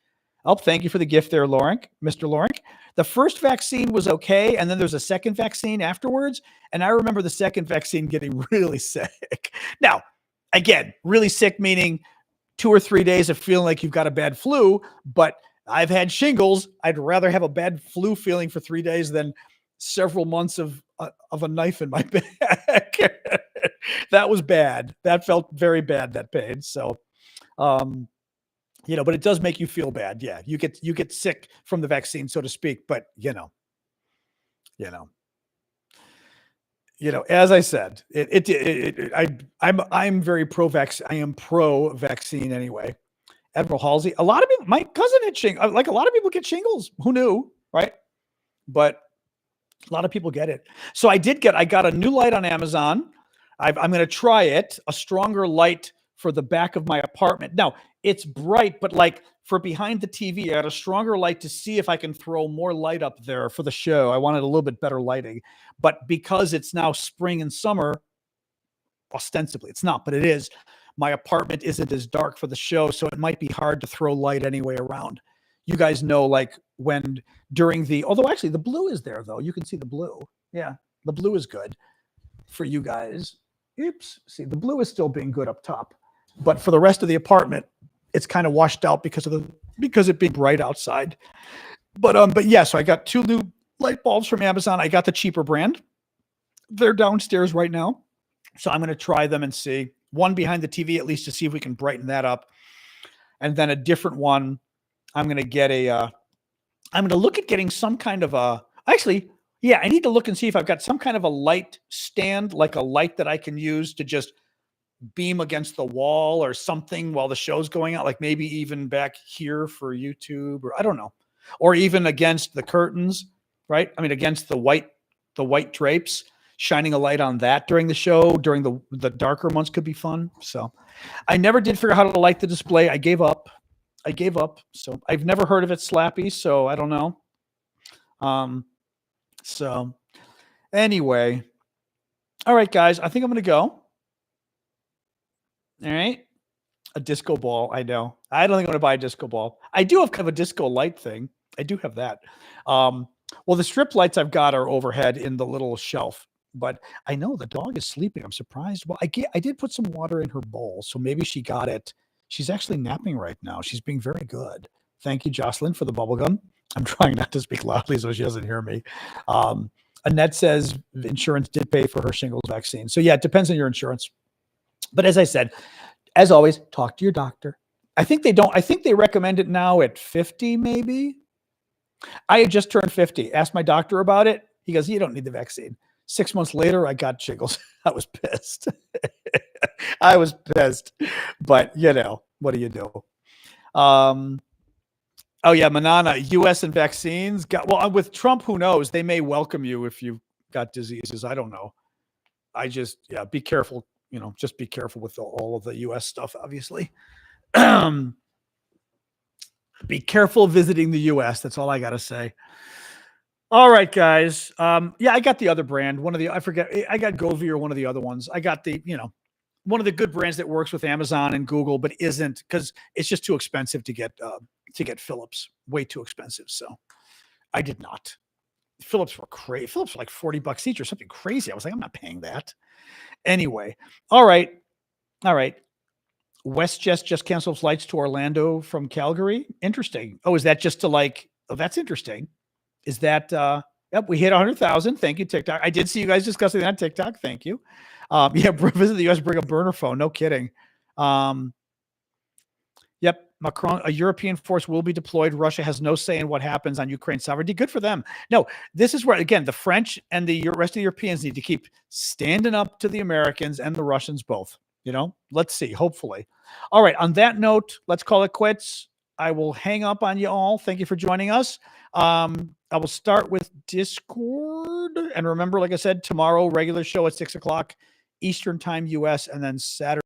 Oh, thank you for the gift there, Mr. Lorenk. The first vaccine was okay, and then there's a second vaccine afterwards, and I remember the second vaccine getting really sick. Now, again, really sick meaning 2 or 3 days of feeling like you've got a bad flu, but I've had shingles. I'd rather have a bad flu feeling for 3 days than several months of a knife in my back. That was bad. That felt very bad, that pain. So, but it does make you feel bad. Yeah. You get sick from the vaccine, so to speak, but as I said, I'm very pro-vaccine. I am pro-vaccine anyway. Admiral Halsey, a lot of people, my cousin had shingles. Like a lot of people get shingles. Who knew? Right. But a lot of people get it. So I got a new light on Amazon. I'm going to try it, a stronger light for the back of my apartment. Now, it's bright, but like for behind the TV, I had a stronger light to see if I can throw more light up there for the show. I wanted a little bit better lighting. But because it's now spring and summer, ostensibly it's not, but it is, my apartment isn't as dark for the show, so it might be hard to throw light anyway around. You guys know, like when during although actually the blue is there though. You can see the blue. Yeah, the blue is good for you guys. Oops. See, the blue is still being good up top, but for the rest of the apartment, it's kind of washed out because it being bright outside. But yeah, so I got 2 new light bulbs from Amazon. I got the cheaper brand. They're downstairs right now. So I'm going to try them and see. One behind the TV, at least, to see if we can brighten that up. And then a different one. I'm going to get I'm going to look at getting some kind of actually, yeah, I need to look and see if I've got some kind of a light stand, like a light that I can use to just beam against the wall or something while the show's going out, like maybe even back here for YouTube, or I don't know, or even against the curtains, right? I mean, against the white drapes, shining a light on that during the show, during the darker months could be fun. So I never did figure out how to light the display. I gave up. So I've never heard of it, Slappy. So I don't know. So anyway, all right, guys, I think I'm going to go. All right. A disco ball. I know. I don't think I'm going to buy a disco ball. I do have kind of a disco light thing. I do have that. Well, the strip lights I've got are overhead in the little shelf, but I know the dog is sleeping. I'm surprised. Well, I did put some water in her bowl, so maybe she got it. She's actually napping right now. She's being very good. Thank you, Jocelyn, for the bubble gum. I'm trying not to speak loudly so she doesn't hear me. Annette says insurance did pay for her shingles vaccine. So yeah, it depends on your insurance. But as I said, as always, talk to your doctor. I think they recommend it now at 50, maybe. I had just turned 50. Asked my doctor about it. He goes, you don't need the vaccine. 6 months later, I got shingles. I was pissed. I was pissed. But, what do you do? Oh, yeah, Manana, U.S. and vaccines. Well, with Trump, who knows? They may welcome you if you've got diseases. I don't know. Be careful. Just be careful with all of the U.S. stuff, obviously. Be careful visiting the U.S. That's all I got to say. All right, guys. Yeah, I got the other brand. I got Govee or one of the other ones. I got the, one of the good brands that works with Amazon and Google, but isn't, because it's just too expensive to get Philips. Way too expensive. So I did not. Philips were crazy. Philips were like $40 each or something crazy. I was like, I'm not paying that. Anyway, all right. WestJet just canceled flights to Orlando from Calgary. Interesting. Oh, is that just to that's interesting. Is that, yep, we hit 100,000. Thank you, TikTok. I did see you guys discussing that on TikTok. Thank you. Yeah, visit the U.S., bring a burner phone. No kidding. Yep, Macron, a European force will be deployed. Russia has no say in what happens on Ukraine's sovereignty. Good for them. No, this is where, again, the French and the rest of the Europeans need to keep standing up to the Americans and the Russians both. Let's see, hopefully. All right, on that note, let's call it quits. I will hang up on you all. Thank you for joining us. I will start with Discord. And remember, like I said, tomorrow, regular show at 6 o'clock Eastern time, US, and then Saturday,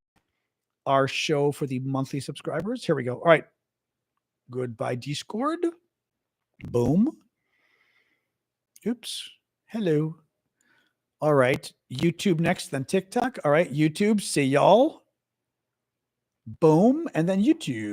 our show for the monthly subscribers. Here we go. All right. Goodbye, Discord. Boom. Oops. Hello. All right. YouTube next, then TikTok. All right. YouTube. See y'all. Boom. And then YouTube.